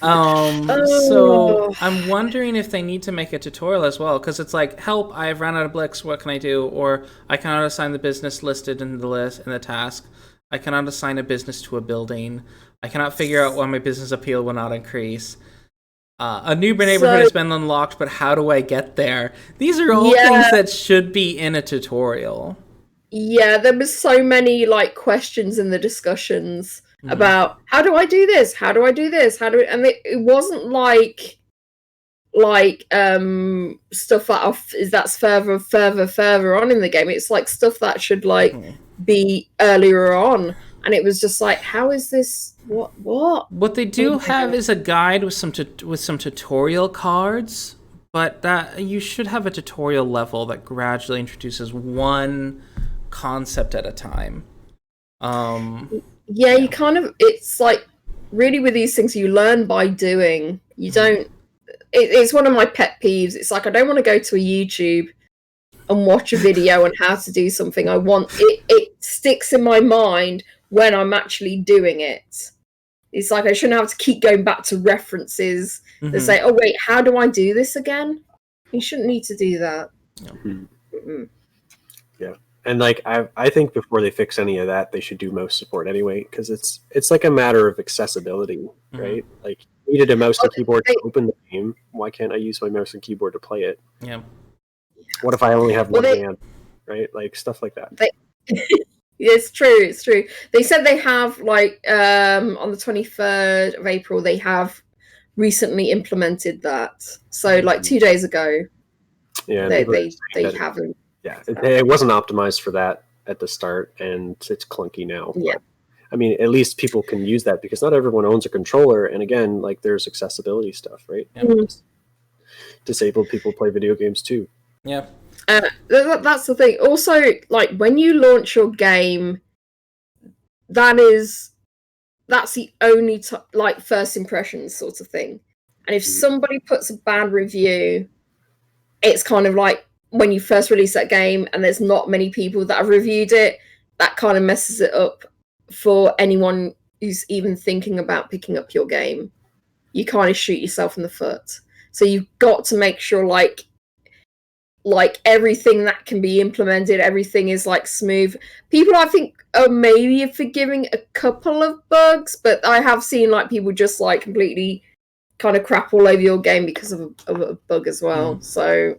So I'm wondering if they need to make a tutorial as well, because it's like, help, I've run out of Blix, what can I do? Or I cannot assign the business listed in the list in the task. I cannot assign a business to a building. I cannot figure out why my business appeal will not increase. A new neighborhood has been unlocked, but how do I get there? These are all things that should be in a tutorial. Yeah, there was so many like questions in the discussions about how do I do this? How do I do this? And it wasn't like stuff that's further on in the game. It's like stuff that should like be earlier on. And it was just like, how is this? What? What they do have is a guide with some tutorial cards, but that you should have a tutorial level that gradually introduces one concept at a time. You kind of, it's like, really with these things, you learn by doing. You don't. It's one of my pet peeves. It's like, I don't want to go to a YouTube and watch a video on how to do something. I want it sticks in my mind when I'm actually doing it. It's like I shouldn't have to keep going back to references that say, oh wait, how do I do this again? You shouldn't need to do that. Yeah. And like I think before they fix any of that, they should do mouse support anyway, because it's like a matter of accessibility, right? Like, you needed a mouse and keyboard to open the game. Why can't I use my mouse and keyboard to play it? Yeah. What if I only have one hand? Right? Like stuff like that. It's true. They said they have like on the 23rd of April they have recently implemented that. So like 2 days ago. Yeah, they haven't. Yeah, it wasn't optimized for that at the start, and it's clunky now. Yeah. But, I mean, at least people can use that because not everyone owns a controller, and again, like there's accessibility stuff, right? Disabled people play video games too. Yeah. That's the thing. Also, like when you launch your game, that's the only like first impressions sort of thing. And if somebody puts a bad review, it's kind of like when you first release that game and there's not many people that have reviewed it, that kind of messes it up for anyone who's even thinking about picking up your game. You kind of shoot yourself in the foot. So you've got to make sure like like everything that can be implemented, everything is like smooth. People, I think, are maybe forgiving a couple of bugs, but I have seen like people just like completely kind of crap all over your game because of a bug as well. So,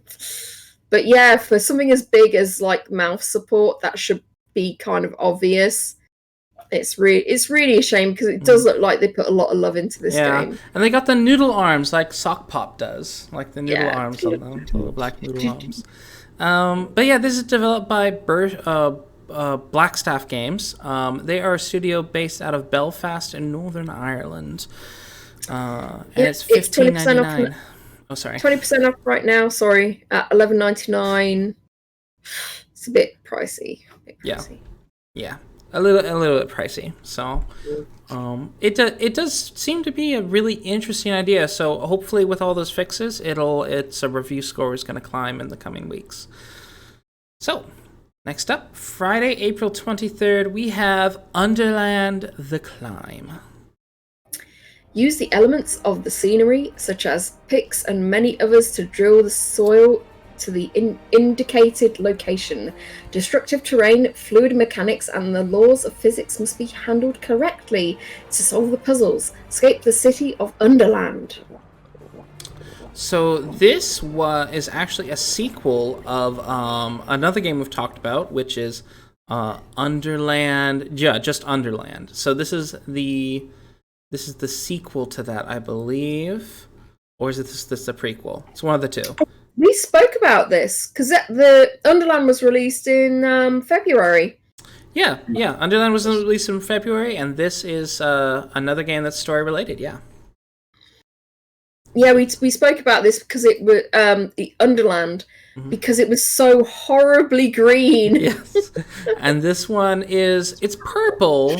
but yeah, for something as big as like mouth support, that should be kind of obvious. It's really a shame because it does look like they put a lot of love into this game. And they got the noodle arms like Sock Pop does, like the noodle arms on them, the little black noodle arms. But yeah, this is developed by Blackstaff Games. They are a studio based out of Belfast in Northern Ireland. And it's $15.99. Oh, sorry. 20% off right now. Sorry, at $11.99. It's a bit pricey. Yeah. A little bit pricey. So, it does seem to be a really interesting idea. So hopefully, with all those fixes, its a review score is going to climb in the coming weeks. So, next up, Friday, April 23rd, we have Underland: The Climb. Use the elements of the scenery, such as picks and many others, to drill the soil to the indicated location. Destructive terrain, fluid mechanics, and the laws of physics must be handled correctly to solve the puzzles. Escape the city of Underland. So this is actually a sequel of another game we've talked about, which is Underland. Yeah, just Underland. So this is the sequel to that, I believe, or is this the prequel? It's one of the two. We spoke about this because the Underland was released in February. Yeah. Underland was released in February, and this is another game that's story related. Yeah, we spoke about this because it was the Underland because it was so horribly green. Yes, and this one it's purple.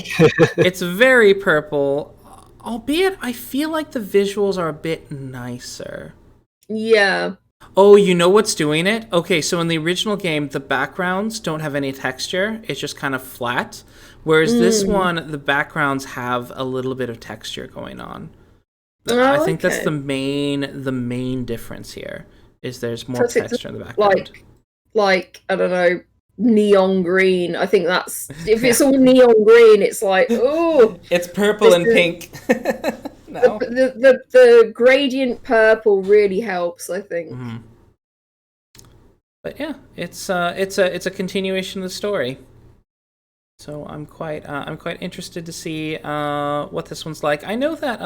It's very purple, albeit I feel like the visuals are a bit nicer. Yeah. Oh, you know what's doing it? Okay, so in the original game, the backgrounds don't have any texture. It's just kind of flat. Whereas this one, the backgrounds have a little bit of texture going on. I think that's the main difference here, is there's more texture in the background. Like, I don't know, neon green. I think that's... If it's all neon green, it's like, oh... It's purple and pink. No. The gradient purple really helps, I think. But yeah, it's a continuation of the story. So I'm quite interested to see what this one's like. I know that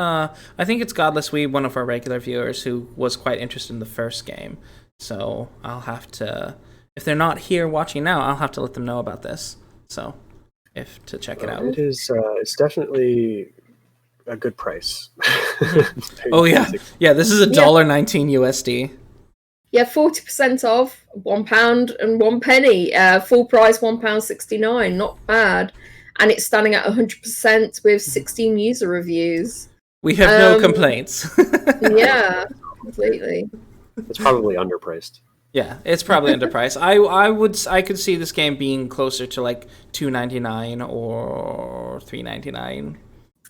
I think it's Godless Weeb, one of our regular viewers, who was quite interested in the first game. So I'll have to, if they're not here watching now, I'll have to let them know about this. So to check it out. It is. It's definitely a good price. Oh yeah, this is $1.19 USD. Yeah, 40% off, £1 and 1 penny. Full price £1.69, not bad. And it's standing at 100% with 16 user reviews. We have no complaints. Yeah, completely. It's probably underpriced. Yeah, it's probably underpriced. I could see this game being closer to like $2.99 or $3.99.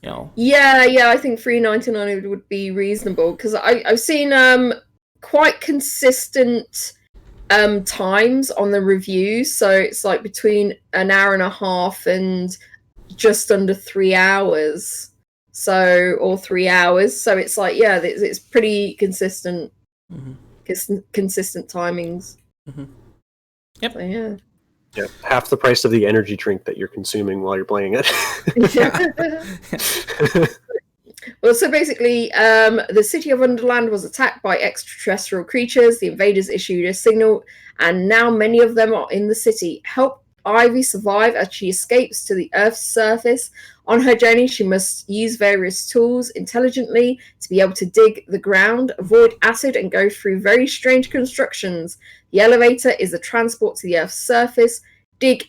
You know. Yeah, I think $3.99 would be reasonable because I've seen quite consistent times on the reviews, so it's like between an hour and a half and just under 3 hours. Or 3 hours. So it's like it's pretty consistent. Consistent timings. Yep. So, yeah. Yeah, half the price of the energy drink that you're consuming while you're playing it. Well, so basically, the city of Underland was attacked by extraterrestrial creatures. The invaders issued a signal, and now many of them are in the city. Help Ivy survive as she escapes to the Earth's surface. On her journey, she must use various tools intelligently to be able to dig the ground, avoid acid, and go through very strange constructions. The elevator is the transport to the Earth's surface. Dig,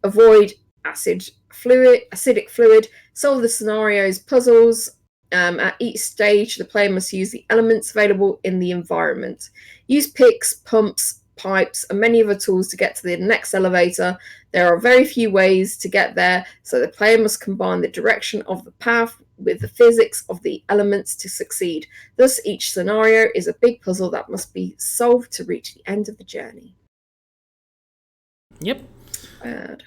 avoid acidic fluid, solve the scenario's puzzles. At each stage, the player must use the elements available in the environment. Use picks, pumps, pipes, and many other tools to get to the next elevator. There are very few ways to get there, so the player must combine the direction of the path with the physics of the elements to succeed. Thus, each scenario is a big puzzle that must be solved to reach the end of the journey. Yep. Bad.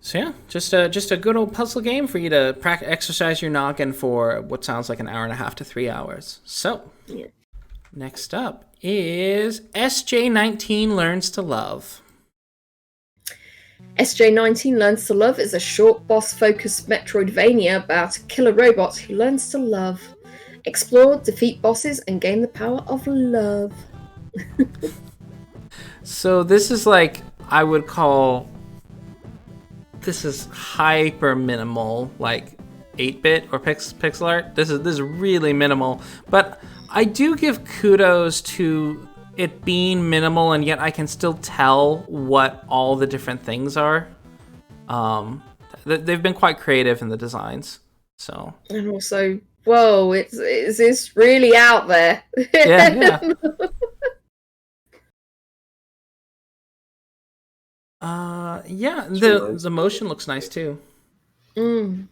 So yeah, just a good old puzzle game for you to exercise your noggin for what sounds like an hour and a half to 3 hours. So, Yeah. Next up is SJ19 Learns to Love. SJ19 Learns to Love is a short boss-focused Metroidvania about a killer robot who learns to love. Explore, defeat bosses, and gain the power of love. So this is like, I would call, this is hyper minimal, like 8-bit or pixel art. This is really minimal, but I do give kudos to it being minimal, and yet I can still tell what all the different things are. They've been quite creative in the designs. So, And also, whoa, is this really out there? yeah. Yeah, the motion looks nice too. Mm.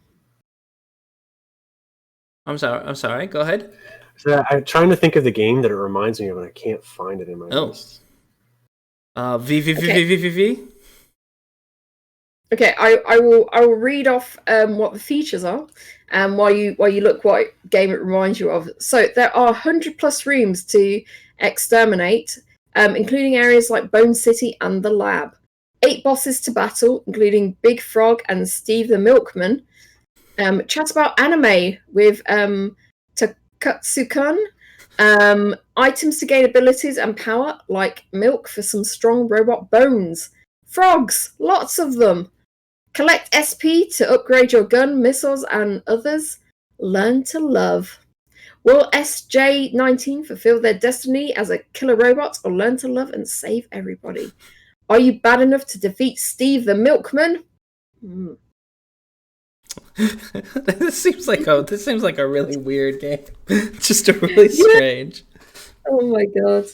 I'm sorry. Go ahead. So I'm trying to think of the game that it reminds me of, and I can't find it in my list. V. Okay, I will read off what the features are, and while you look what game it reminds you of. So there are 100+ rooms to exterminate, including areas like Bone City and the Lab. 8 bosses to battle, including Big Frog and Steve the Milkman. Chat about anime with Takatsukan. Items to gain abilities and power, like milk for some strong robot bones. Frogs, lots of them. Collect SP to upgrade your gun, missiles, and others. Learn to love. Will SJ19 fulfill their destiny as a killer robot, or learn to love and save everybody? Are you bad enough to defeat Steve the Milkman? This seems like a really weird game. Just a really strange. Oh my god.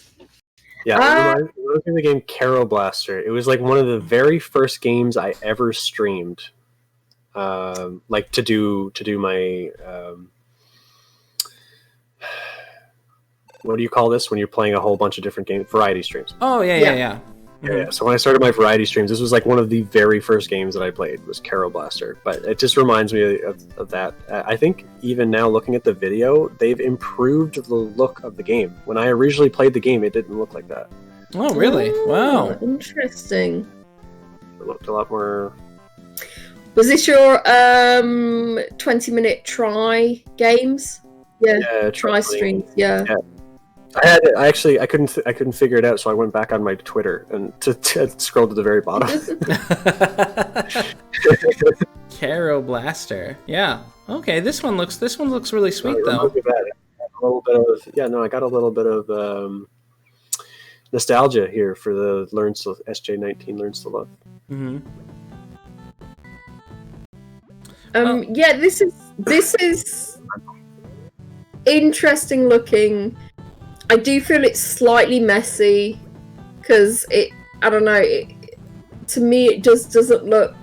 Yeah, it reminds me of the game Carol Blaster. It was like one of the very first games I ever streamed. Like to do my what do you call this when you're playing a whole bunch of different games? Variety streams. Oh yeah. Yeah, so when I started my variety streams, this was like one of the very first games that I played was Carol Blaster. But it just reminds me of that. I think even now, looking at the video, they've improved the look of the game. When I originally played the game, it didn't look like that. Oh, really? Wow. Interesting. It looked a lot more... Was this your 20-minute try games? Yeah, try streams. Yeah. I couldn't figure it out, so I went back on my Twitter and to scroll to the very bottom. Carol Blaster. Yeah. Okay, this one looks really sweet though. I got a little bit of nostalgia here for the SJ19 Learns to Love. Mm-hmm. Yeah, this is interesting looking. I do feel it's slightly messy because I don't know. To me, it just doesn't look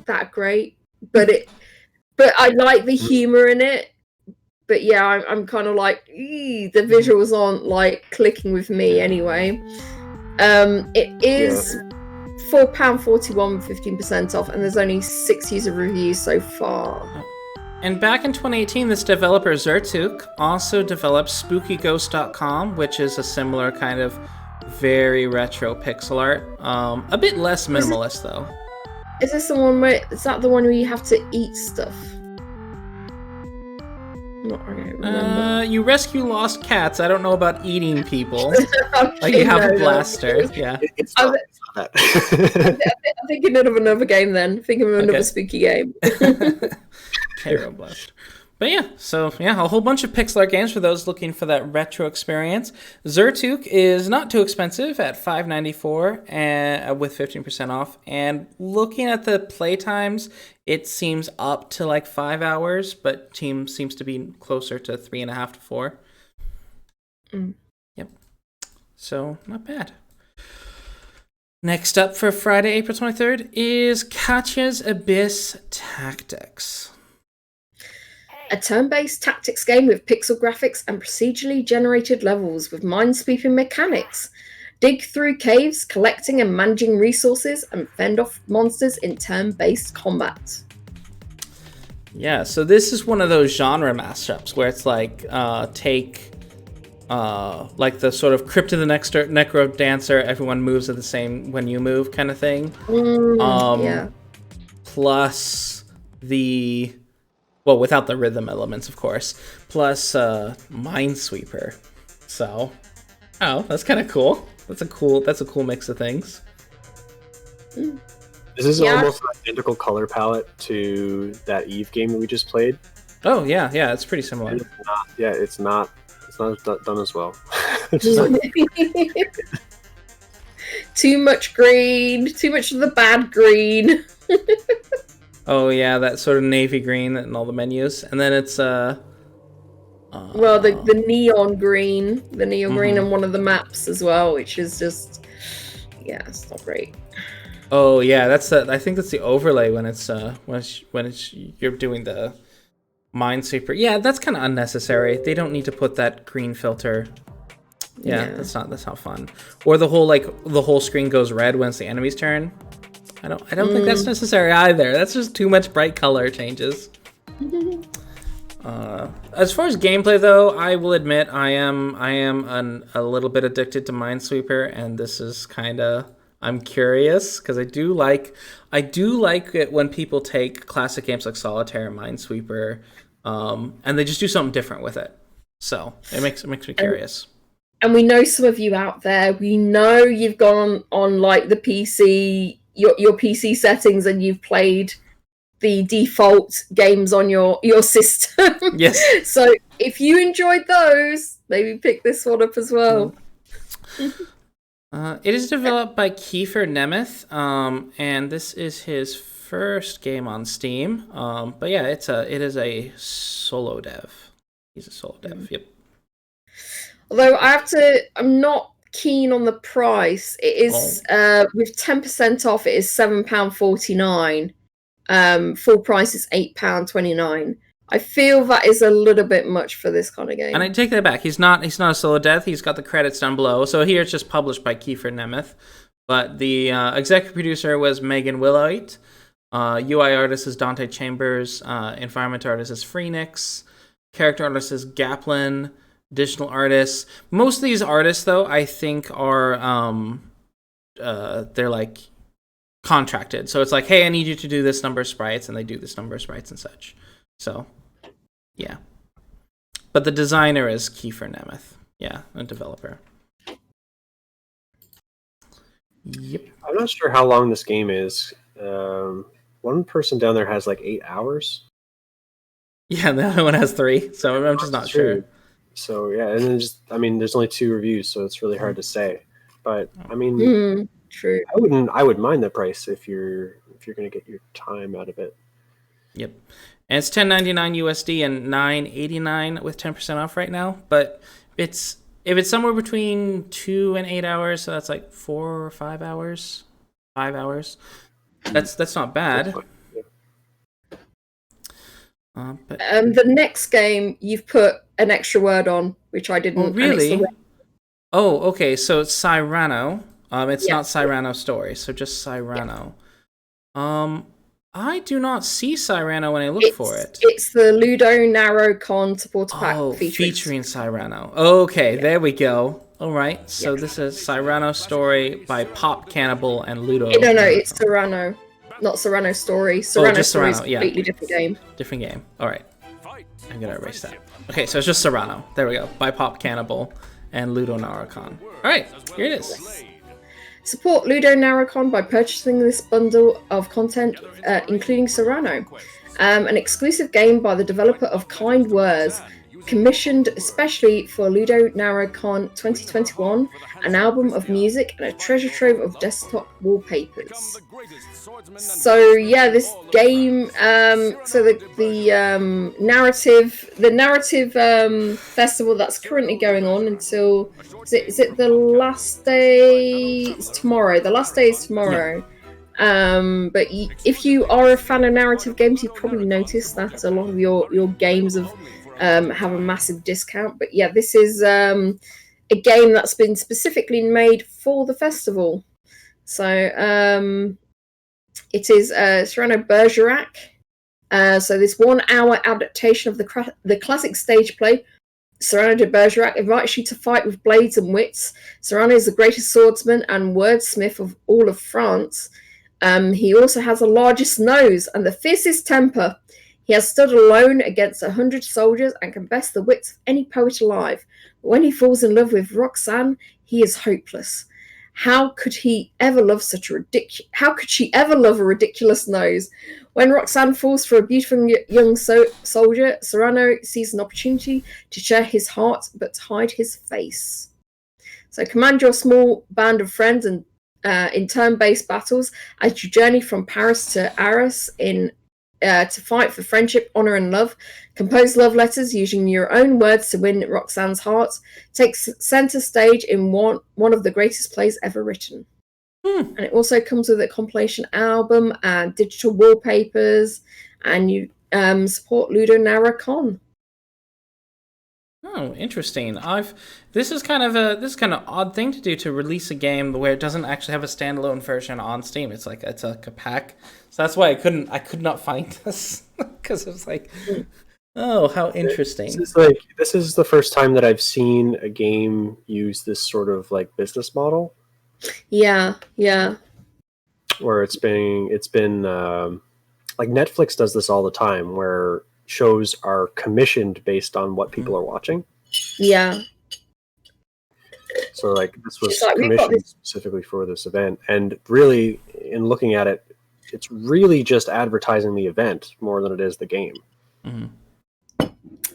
that great. But I like the humor in it. But yeah, I'm kind of like, the visuals aren't like clicking with me anyway. It is £4.41, 15% off, and there's only 6 user reviews so far. And back in 2018, this developer Zertuk also developed SpookyGhost.com, which is a similar kind of very retro pixel art. A bit less minimalist, though. Is this the one is that the one where you have to eat stuff? Not really remember. You rescue lost cats. I don't know about eating people. Like you have a blaster. Yeah. It's not that. I'm thinking of another game then. Thinking of another spooky game. Carol Blaster. But yeah, a whole bunch of pixel art games for those looking for that retro experience. Zertuk is not too expensive at $5.94 and with 15% off. And looking at the play times, it seems up to like 5 hours, but Team seems to be closer to 3.5 to 4. Yep. So not bad. Next up for Friday, April 23rd is Katja's Abyss Tactics. A turn-based tactics game with pixel graphics and procedurally generated levels with minesweeping mechanics. Dig through caves, collecting and managing resources, and fend off monsters in turn-based combat. Yeah, so this is one of those genre mashups where it's like take like the sort of Crypt of the Necro Dancer, everyone moves at the same when you move kind of thing. Yeah. Plus the, well, without the rhythm elements, of course. Plus Minesweeper. So, oh, that's kind of cool. That's a cool mix of things. This is almost an identical color palette to that Eve game that we just played. Oh yeah, it's pretty similar. It's not done as well. Too much green, too much of the bad green. Oh yeah, that sort of navy green in all the menus, and then it's well, the neon green on one of the maps as well, which is just, yeah, it's not great. Oh yeah, I think that's the overlay when it's you're doing the Minesweeper. Yeah, that's kind of unnecessary. They don't need to put that green filter. Yeah, that's not fun. Or the whole screen goes red when it's the enemy's turn. I don't think that's necessary either. That's just too much bright color changes. As far as gameplay though, I will admit I am a little bit addicted to Minesweeper, and this is I'm curious because I do like it when people take classic games like Solitaire and Minesweeper, and they just do something different with it. So it makes me curious. And we know some of you out there. We know you've gone on like the PC, your PC settings, and you've played the default games on your system. Yes. So if you enjoyed those, maybe pick this one up as well. It is developed by Kiefer Nemeth, and this is his first game on Steam. But yeah, it is a solo dev. He's a solo dev. Yep. Although I'm not keen on the price. It is with 10% off. It is £7.49. Full price is £8.29. I feel that is a little bit much for this kind of game. And I take that back. He's not a solo dev. He's got the credits down below. So here it's just published by Kiefer Nemeth. But the executive producer was Megan Willoit. UI artist is Dante Chambers. Environment artist is Freenix. Character artist is Gaplin. Additional artists. Most of these artists, though, I think are they're like contracted. So it's like, hey, I need you to do this number of sprites, and they do this number of sprites and such. So, yeah. But the designer is Kiefer Nemeth. Yeah, a developer. Yep. I'm not sure how long this game is. One person down there has like 8 hours. Yeah, the other one has 3. So I'm just not sure. So yeah, and then there's only 2 reviews, so it's really hard to say. But I mean, true. I would mind the price if you're going to get your time out of it. Yep. And it's $10.99 USD and $9.89 with 10% off right now. But if it's somewhere between 2 and 8 hours, so that's like 4 or 5 hours. 5 hours. That's not bad. The next game you've put an extra word on, which I didn't. Oh, really? Oh, okay. So it's Cyrano. It's not Cyrano Story, so just Cyrano. Yeah. I do not see Cyrano when I look for it. It's the Ludo Narrowcon supporter pack featuring Cyrano. Okay, there we go. All right, so this is Cyrano Story by Pop Cannibal and Ludo. No, it's Cyrano. Not Cyrano Story. Cyrano Story is a completely different game. Different game. All right. I'm going to erase that. Okay, so it's just Cyrano. There we go. By Pop Cannibal and Ludo Narrowcon. All right, here it is. Support Ludo Narrowcon by purchasing this bundle of content, including Cyrano, an exclusive game by the developer of Kind Words, commissioned especially for Ludo Narrowcon 2021, an album of music and a treasure trove of desktop wallpapers. So yeah, this game. So the narrative festival that's currently going on until is it the last day? It's tomorrow. The last day is tomorrow. If you are a fan of narrative games, you've probably noticed that a lot of your games have a massive discount. But yeah, this is a game that's been specifically made for the festival. So it is Cyrano Bergerac. So this 1 hour adaptation of the classic stage play, Cyrano de Bergerac invites you to fight with blades and wits. Cyrano is the greatest swordsman and wordsmith of all of France. He also has the largest nose and the fiercest temper. He has stood alone against 100 soldiers and can best the wits of any poet alive. But when he falls in love with Roxanne, he is hopeless. How could he ever love How could she ever love a ridiculous nose? When Roxanne falls for a beautiful young soldier, Cyrano sees an opportunity to share his heart but hide his face. So command your small band of friends and in turn-based battles as you journey from Paris to Arras to fight for friendship, honor, and love. Compose love letters using your own words to win Roxanne's heart. Takes center stage in one of the greatest plays ever written. And it also comes with a compilation album and digital wallpapers, and you support Ludo Narracon. Oh, interesting. This is kind of an odd thing to do, to release a game where it doesn't actually have a standalone version on Steam. It's like a pack. So that's why I could not find this, because it was like, oh, how interesting. This is the first time that I've seen a game use this sort of like business model. Yeah. Where it's been like Netflix does this all the time, where shows are commissioned based on what people are watching. Yeah. So like this was commissioned specifically for this event, and really, in looking at it, it's really just advertising the event more than it is the game. Mm-hmm.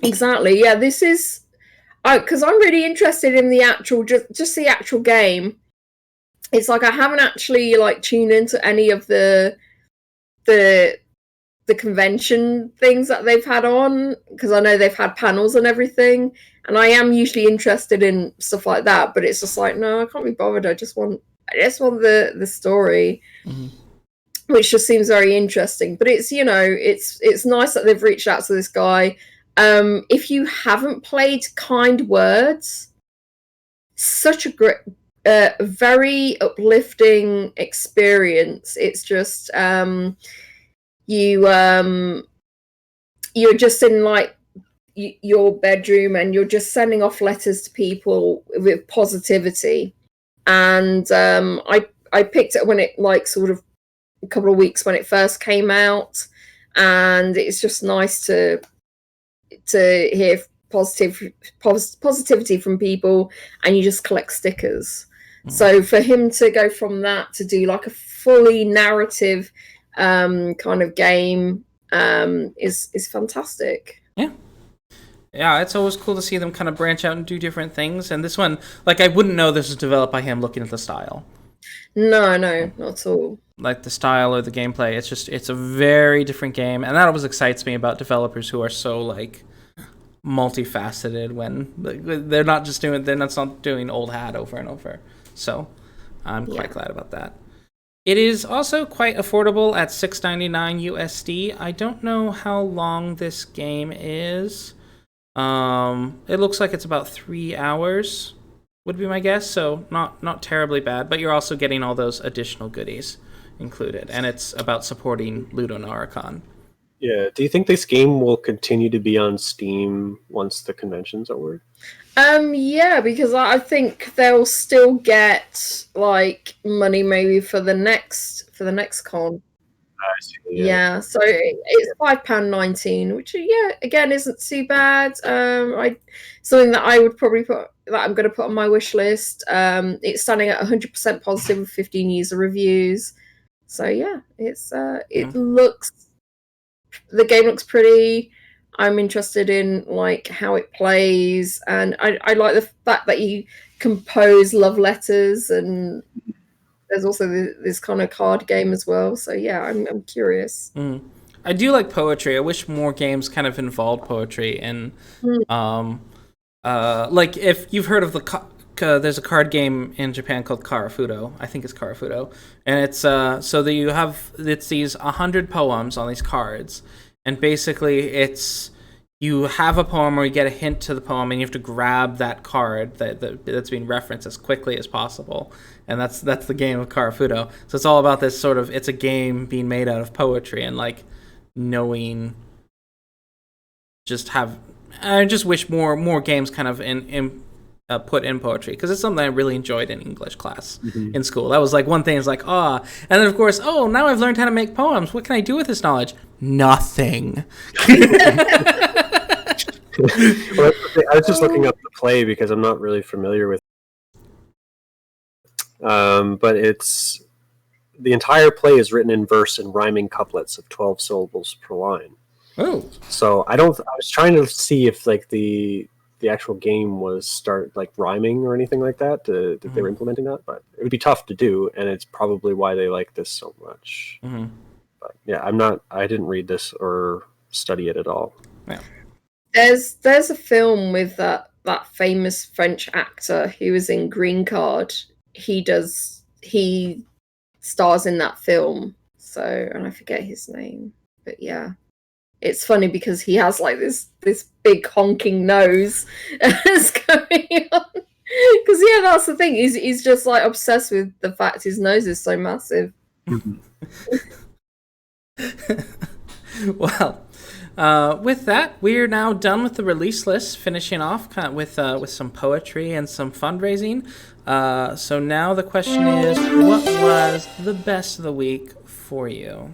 Exactly. Yeah, this is because I'm really interested in the actual just the actual game. It's like I haven't actually like tuned into any of the convention things that they've had on, because I know they've had panels and everything, and I am usually interested in stuff like that, but it's just like, no, I can't be bothered. I just want the story, which just seems very interesting. But it's, you know, it's nice that they've reached out to this guy. If you haven't played Kind Words, such a great very uplifting experience. It's just you're just in like your bedroom and you're just sending off letters to people with positivity. And I picked it when it like sort of a couple of weeks when it first came out, and it's just nice to hear positivity from people, and you just collect stickers. So for him to go from that to do like a fully narrative kind of game is fantastic. Yeah, it's always cool to see them kind of branch out and do different things. And this one, like, I wouldn't know this was developed by him looking at the style. No, not at all. Like the style or the gameplay, it's a very different game, and that always excites me about developers who are so like multifaceted when they're not doing old hat over and over. So I'm quite glad about that. It is also quite affordable at $6.99 USD. I don't know how long this game is. It looks like it's about 3 hours, would be my guess. So not terribly bad, but you're also getting all those additional goodies included, and it's about supporting Ludo Narracon. Yeah. Do you think this game will continue to be on Steam once the convention's over? Yeah, because I think they'll still get like money maybe for the next con. I see, Yeah, so it's £5.19, which again isn't too bad. Something that I would probably I'm going to put on my wish list. It's standing at 100% positive with 15 user reviews. So yeah, the game looks pretty. I'm interested in like how it plays, and I like the fact that you compose love letters, and there's also this kind of card game as well. So yeah, I'm curious. I do like poetry. I wish more games kind of involved poetry, and like if you've heard of the there's a card game in Japan called Karafudo. I think it's Karafudo, and it's so that you have it's these 100 poems on these cards, and basically it's you have a poem or you get a hint to the poem, and you have to grab that card that's being referenced as quickly as possible, and that's the game of Karafudo. So it's all about this sort of it's a game being made out of poetry and like knowing. I just wish more games kind of put in poetry, because it's something I really enjoyed in English class in school. That was like one thing. It's like and then of course now I've learned how to make poems. What can I do with this knowledge? Nothing. Well, I was just looking up the play because I'm not really familiar with. But it's the entire play is written in verse and rhyming couplets of 12 syllables per line. Oh, so I was trying to see if like the actual game was rhyming or anything like that, if they were implementing that, but it would be tough to do, and it's probably why they like this so much. But yeah, I didn't read this or study it at all. Yeah. There's a film with that famous French actor who was in Green Card. He stars in that film, and I forget his name, but yeah. It's funny because he has like this big honking nose that's going on. Because yeah, that's the thing. He's just like obsessed with the fact his nose is so massive. Well, with that, we're now done with the release list. Finishing off with some poetry and some fundraising. So now the question is, what was the best of the week for you?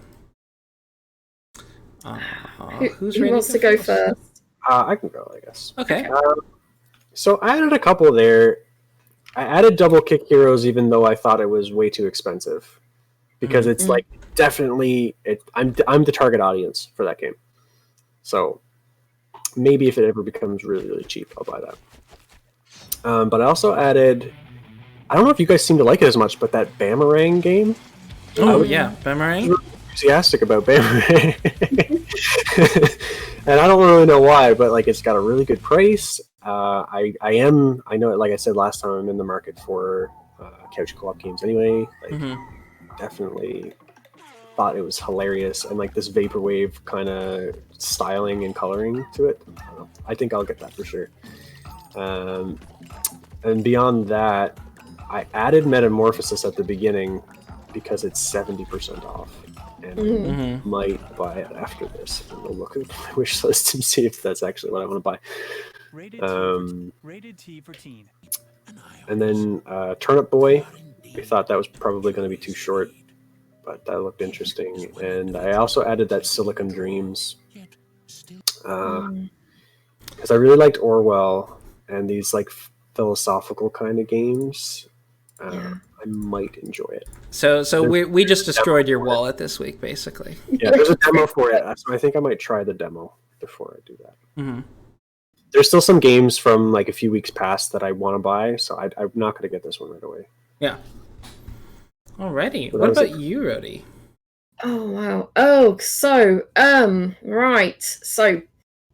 Who wants to go first? I can go, I guess. Okay. So I added a couple there. I added Double Kick Heroes, even though I thought it was way too expensive, because it's like definitely I'm the target audience for that game. So maybe if it ever becomes really, really cheap, I'll buy that. But I also added. I don't know if you guys seem to like it as much, but that Bamerang game. Oh yeah, Bamerang. Enthusiastic about Bamerang. And I don't really know why, but like it's got a really good price. I know it, like I said last time, I'm in the market for couch co-op games anyway. Like definitely thought it was hilarious, and like this vaporwave kind of styling and coloring to it. I think I'll get that for sure. And beyond that, I added Metamorphosis at the beginning because it's 70% off, and might buy it after this. And I'll look at my wish list and see if that's actually what I want to buy. Rated T for teen. And then Turnip Boy, we thought that was probably going to be too short, but that looked interesting. And I also added that Silicon Dreams because I really liked Orwell and these like philosophical kind of games. I might enjoy it. So we just destroyed your wallet this week, basically. Yeah, there's a demo for it, so I think I might try the demo before I do that. There's still some games from like a few weeks past that I want to buy, so I'm not going to get this one right away. Yeah. Alrighty. What about you, Rhodey? Oh wow. Oh, so right. So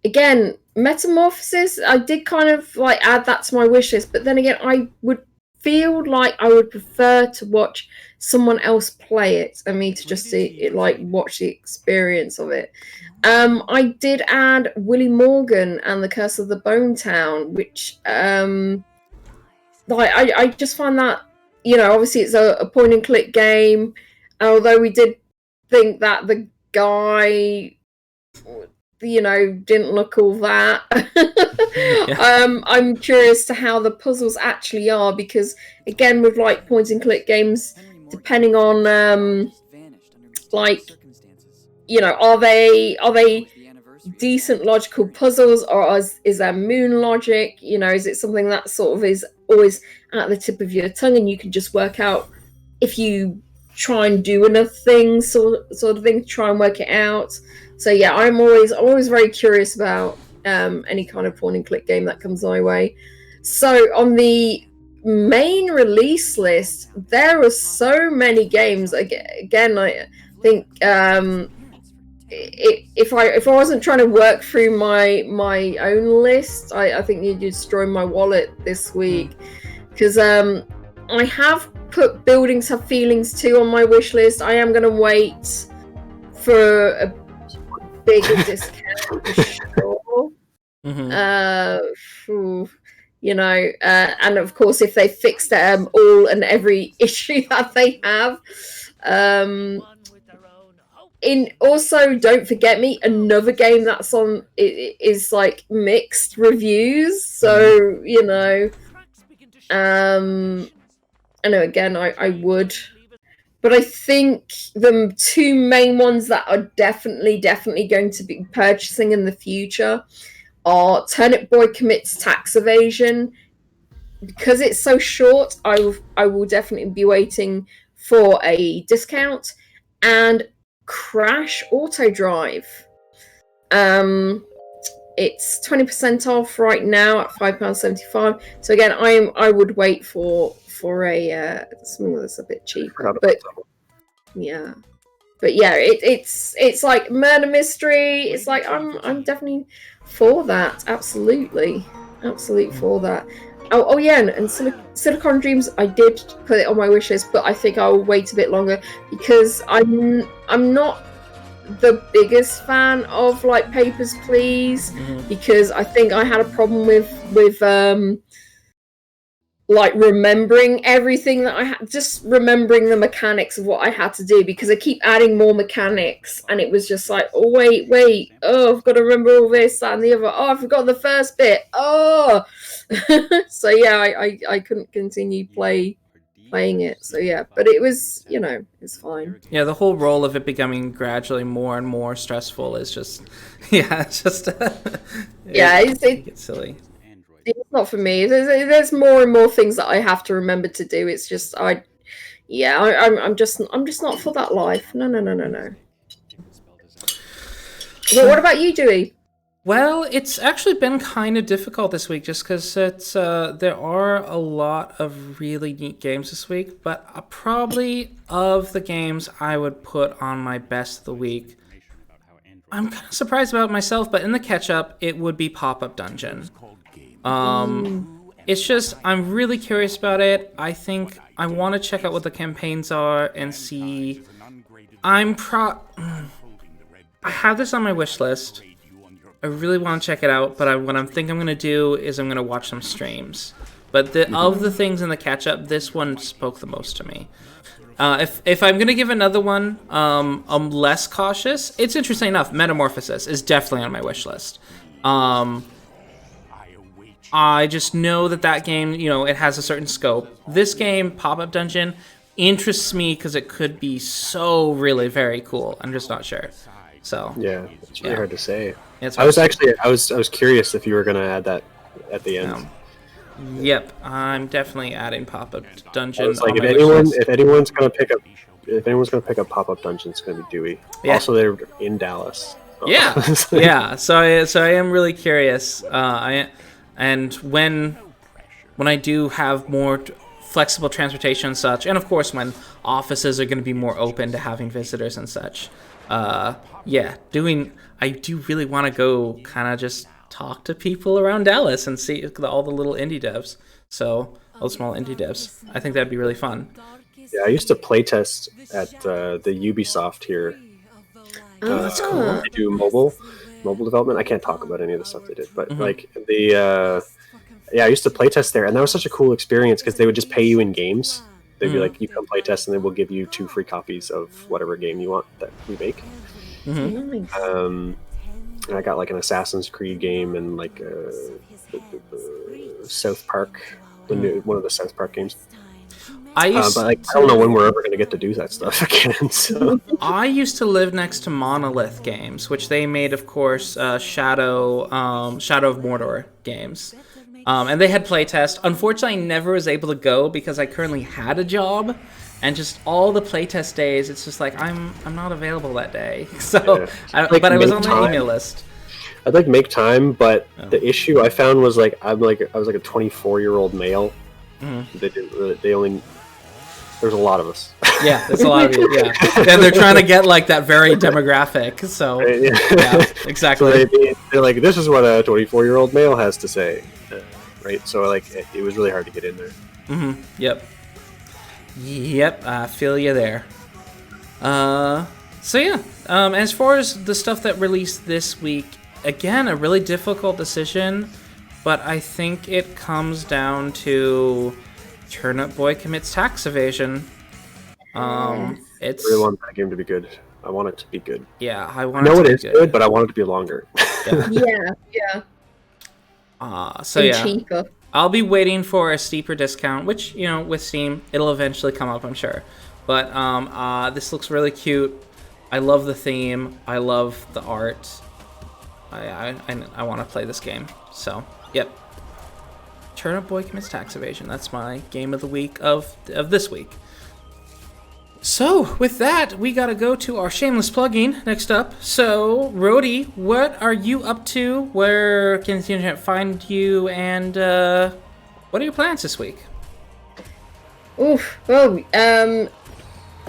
again, Metamorphosis. I did kind of like add that to my wish list, but then again, I would feel like I would prefer to watch someone else play it and me to just see it, like watch the experience of it. I did add Willy Morgan and the Curse of the Bone Town, which like I just find that, you know, obviously it's a point and click game, although we did think that the guy, you know, didn't look all that. I'm curious to how the puzzles actually are, because again, with like point and click games, depending on like, you know, are they decent logical puzzles, or is there moon logic? You know, is it something that sort of is always at the tip of your tongue and you can just work out if you try and do enough things, sort of thing, to try and work it out. So yeah, I'm always very curious about any kind of point and click game that comes my way. So on the main release list, there are so many games. Again, I think if I wasn't trying to work through my own list, I think you'd destroy my wallet this week. because I have put Buildings Have Feelings 2 on my wish list. I am going to wait for a bigger discount for sure. You know, and of course, if they fix all and every issue that they have. Also, Don't Forget Me, another game that's on is like mixed reviews. So, you know, I know again I would. But I think the two main ones that are definitely going to be purchasing in the future are Turnip Boy Commits Tax Evasion. Because it's so short, I will definitely be waiting for a discount. And Crash Autodrive. It's 20% off right now at £5.75. So again, I would wait for a something that's a bit cheaper. But yeah, it's like murder mystery. It's like I'm definitely for that. Absolutely for that. Oh yeah, and Silicon Dreams, I did put it on my wish list, but I think I'll wait a bit longer because I'm not the biggest fan of like Papers, Please, because I think I had a problem with like remembering everything that I had, just remembering the mechanics of what I had to do, because I keep adding more mechanics, and it was just like, oh wait, oh, I've got to remember all this, that, and the other. Oh, I forgot the first bit. Oh, so yeah, I couldn't continue playing it. So yeah, but it was, you know, it's fine. Yeah, the whole role of it becoming gradually more and more stressful is just, it's silly. It's not for me. There's more and more things that I have to remember to do. It's just I'm just not for that life. No. Well, what about you, Dewey? Well, it's actually been kind of difficult this week just because it's there are a lot of really neat games this week, but probably of the games I would put on my best of the week, I'm kind of surprised about myself, but in the Catchup, it would be Popup Dungeon. It's just, I'm really curious about it. I think I want to check out what the campaigns are and see. I have this on my wish list. I really want to check it out, but what I'm going to do is I'm going to watch some streams. But of the things in the Catchup, this one spoke the most to me. If I'm going to give another one, I'm less cautious. It's interesting enough. Metamorphosis is definitely on my wish list. I just know that game, you know, it has a certain scope. This game, Pop-Up Dungeon, interests me because it could be so really very cool. I'm just not sure. So yeah, it's really hard to say. I was curious if you were going to add that at the end. Yep, I'm definitely adding Pop-Up Dungeon. It's like if anyone's going to pick up Pop-Up Dungeon, it's going to be Dewey. Yeah. Also, they're in Dallas. Yeah, yeah. So I am really curious. And when I do have more flexible transportation and such, and of course when offices are going to be more open to having visitors and such, I do really want to go kind of just talk to people around Dallas and see all the little indie devs. So all the small indie devs. I think that'd be really fun. Yeah, I used to playtest at the Ubisoft here. Oh, that's cool. They do mobile development. I can't talk about any of the stuff they did, but like I used to playtest there, and that was such a cool experience because they would just pay you in games. They'd be like, you come playtest, and then we'll give you 2 free copies of whatever game you want that we make. And I got like an Assassin's Creed game and like South Park, one of the South Park games. But I don't know when we're ever going to get to do that stuff again. So. I used to live next to Monolith Games, which they made, of course, Shadow of Mordor games. And they had playtest. Unfortunately, I never was able to go because I currently had a job, and just all the playtest days, it's just like I'm not available that day. So, I was on the email list. I'd like make time, but the issue I found was like I was like a 24-year-old male. They only. There's a lot of us. Yeah, there's a lot of you. Yeah, and they're trying to get like that very demographic. So yeah, exactly. So they're like, this is what a 24-year-old male has to say, right? So like, it was really hard to get in there. Yep, I feel you there. So yeah, as far as the stuff that released this week, again, a really difficult decision, but I think it comes down to Turnip Boy Commits Tax Evasion. I really want that game to be good. I want it to be good. Yeah, I know it is good, but I want it to be longer. Yeah. So yeah, cheaper. I'll be waiting for a steeper discount, which, you know, with Steam, it'll eventually come up, I'm sure. But this looks really cute. I love the theme. I love the art. I want to play this game. So, yep. Turnip Boy Commits Tax Evasion. That's my game of the week of this week. So, with that, we gotta go to our shameless plugging next up. So, Rhodey, what are you up to? Where can the internet find you? And what are your plans this week? Oof. Well,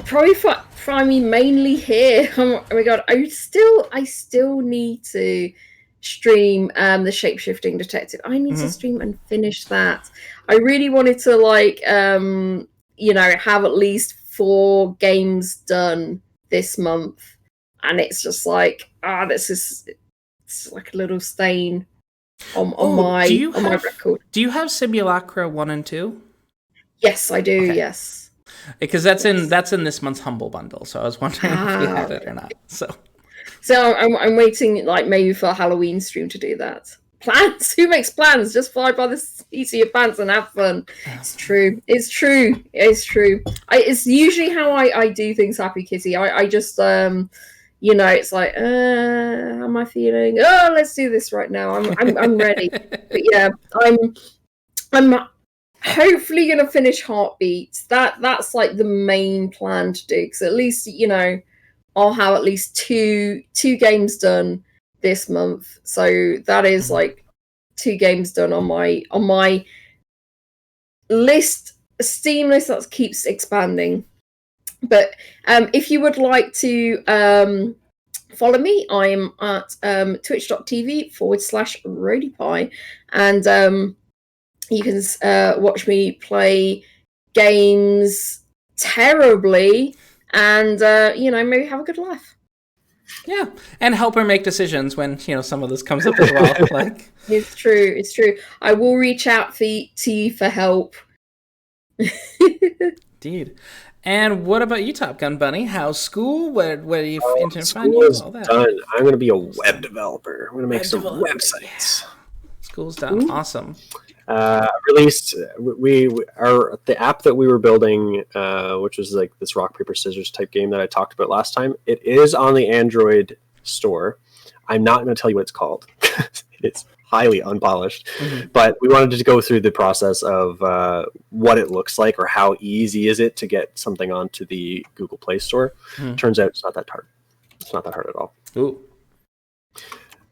probably find me mainly here. Oh my god, I still need to stream the Shapeshifting Detective. I need to stream and finish that. I really wanted to have at least 4 games done this month, and it's just like it's like a little stain on my record. Do you have Simulacra 1 and 2? Yes, I do. Okay. Yes, because that's in this month's Humble Bundle. So I was wondering if you had it or not. So I'm waiting, like, maybe for a Halloween stream to do that. Plans? Who makes plans? Just fly by the seat of your pants and have fun. It's true. It's usually how I do things, Happy Kitty. I just it's like, how am I feeling? Oh, let's do this right now. I'm ready. But yeah, I'm hopefully gonna finish Heartbeats. That's like the main plan to do, because at least I'll have at least two games done this month. So that is like 2 games done on my list, Steam list that keeps expanding. But if you would like to follow me, I'm at twitch.tv/RhodeyPie, and you can watch me play games terribly and maybe have a good laugh. Yeah, and help her make decisions when some of this comes up as well. Like, it's true. I will reach out to you for help. Indeed. And what about you, TopGunBunny? How's school? Where do you intend to find you? All that. Done. I'm going to be a web developer. I'm going to make some websites. Yeah. School's done. Ooh. Awesome. Released the app that we were building, which was like this rock paper scissors type game that I talked about last time. It is on the Android store. I'm not going to tell you what it's called. It's highly unpolished, but we wanted to go through the process of what it looks like, or how easy is it to get something onto the Google Play Store. Turns out it's not that hard. It's not that hard at all. Ooh.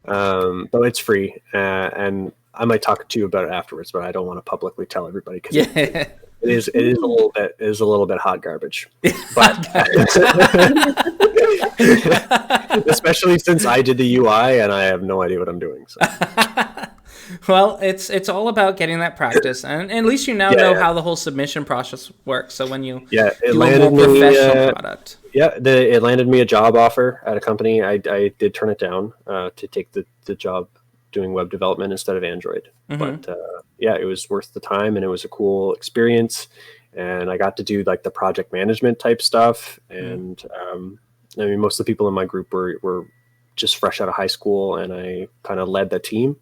But it's free, and I might talk to you about it afterwards, but I don't want to publicly tell everybody, because it is a little bit hot garbage. But especially since I did the UI and I have no idea what I'm doing. So. Well, it's all about getting that practice, and at least you now know how the whole submission process works. So when you do a more professional product. Yeah, it landed me a job offer at a company. I did turn it down to take the job doing web development instead of Android. But it was worth the time, and it was a cool experience. And I got to do like the project management type stuff. And I mean, most of the people in my group were just fresh out of high school, and I kind of led the team.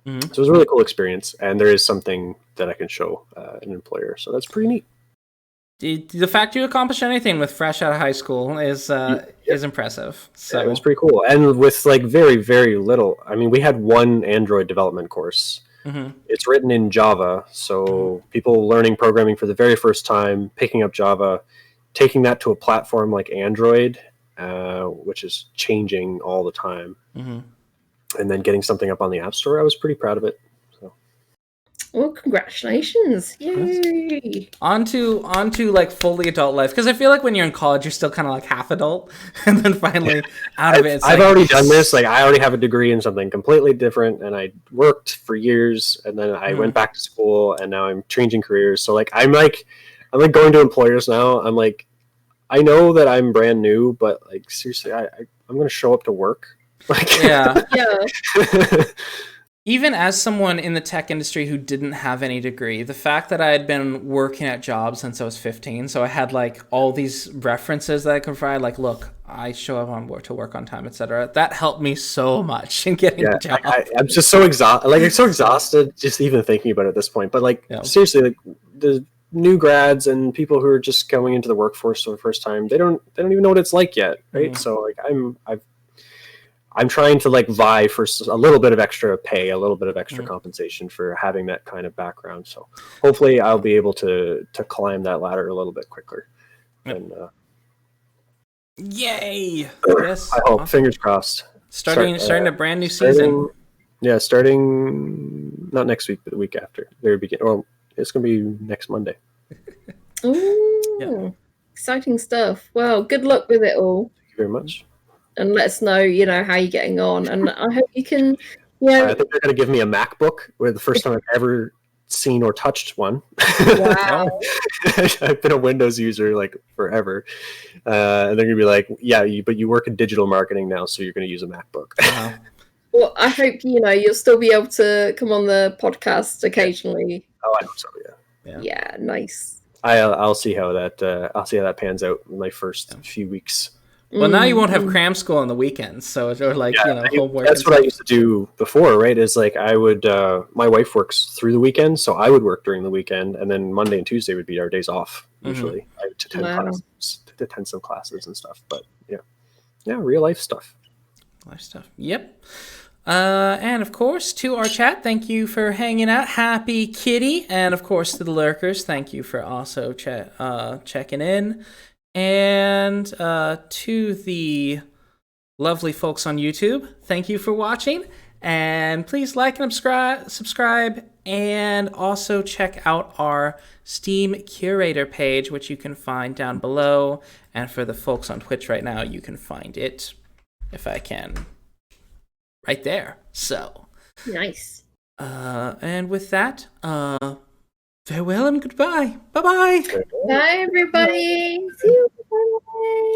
So it was a really cool experience, and there is something that I can show an employer. So that's pretty neat. The fact you accomplished anything with fresh out of high school is impressive. So it was pretty cool, and with like very, very little. I mean, we had one Android development course. It's written in Java, so people learning programming for the very first time, picking up Java, taking that to a platform like Android, which is changing all the time, and then getting something up on the App Store. I was pretty proud of it. So. Well, congratulations! Yay! On to like fully adult life, because I feel like when you're in college, you're still kind of like half adult, and then finally out of it. I've already done this. Like I already have a degree in something completely different, and I worked for years, and then I went back to school, and now I'm changing careers. So like I'm going to employers now. I'm like, I know that I'm brand new, but like seriously, I'm going to show up to work. Like yeah. Yeah. Even as someone in the tech industry who didn't have any degree, the fact that I had been working at jobs since I was 15, so I had like all these references that I could provide, like, look, I show up on work to work on time, etc. That helped me so much in getting a job. I'm just so exhausted. Like I'm so exhausted just even thinking about it at this point. But like seriously, like the new grads and people who are just going into the workforce for the first time, they don't even know what it's like yet, right? So like I'm trying to like vie for a little bit of extra pay, a little bit of extra compensation for having that kind of background. So hopefully I'll be able to climb that ladder a little bit quicker. And yay! Yes, I hope. Awesome. Fingers crossed. Starting a brand new season. Yeah, starting not next week, but the week after. Very beginning. Well, it's gonna be next Monday. Ooh, exciting stuff. Well, good luck with it all. Thank you very much. And let us know, how you're getting on. And I hope you can, I think they're going to give me a MacBook, where the first time I've ever seen or touched one. Wow. I've been a Windows user like forever. And they're going to be like, yeah, but you work in digital marketing now, so you're going to use a MacBook. Wow. Well, I hope, you'll still be able to come on the podcast occasionally. Oh, I hope so, yeah. Yeah, nice. I'll see how that pans out in my first few weeks. Well, now you won't have cram school on the weekends, so it's like homework. That's what I used to do before, right? Is like I would. My wife works through the weekend, so I would work during the weekend, and then Monday and Tuesday would be our days off. Usually, I would attend some classes and stuff. But yeah, real life stuff. Yep. And of course, to our chat, thank you for hanging out. Happy Kitty, and of course to the lurkers, thank you for also checking in. And to the lovely folks on YouTube, thank you for watching. And please like and subscribe, and also check out our Steam Curator page, which you can find down below. And for the folks on Twitch right now, you can find it, if I can, right there. So nice. And with that, farewell and goodbye. Bye-bye. Bye, everybody. See you.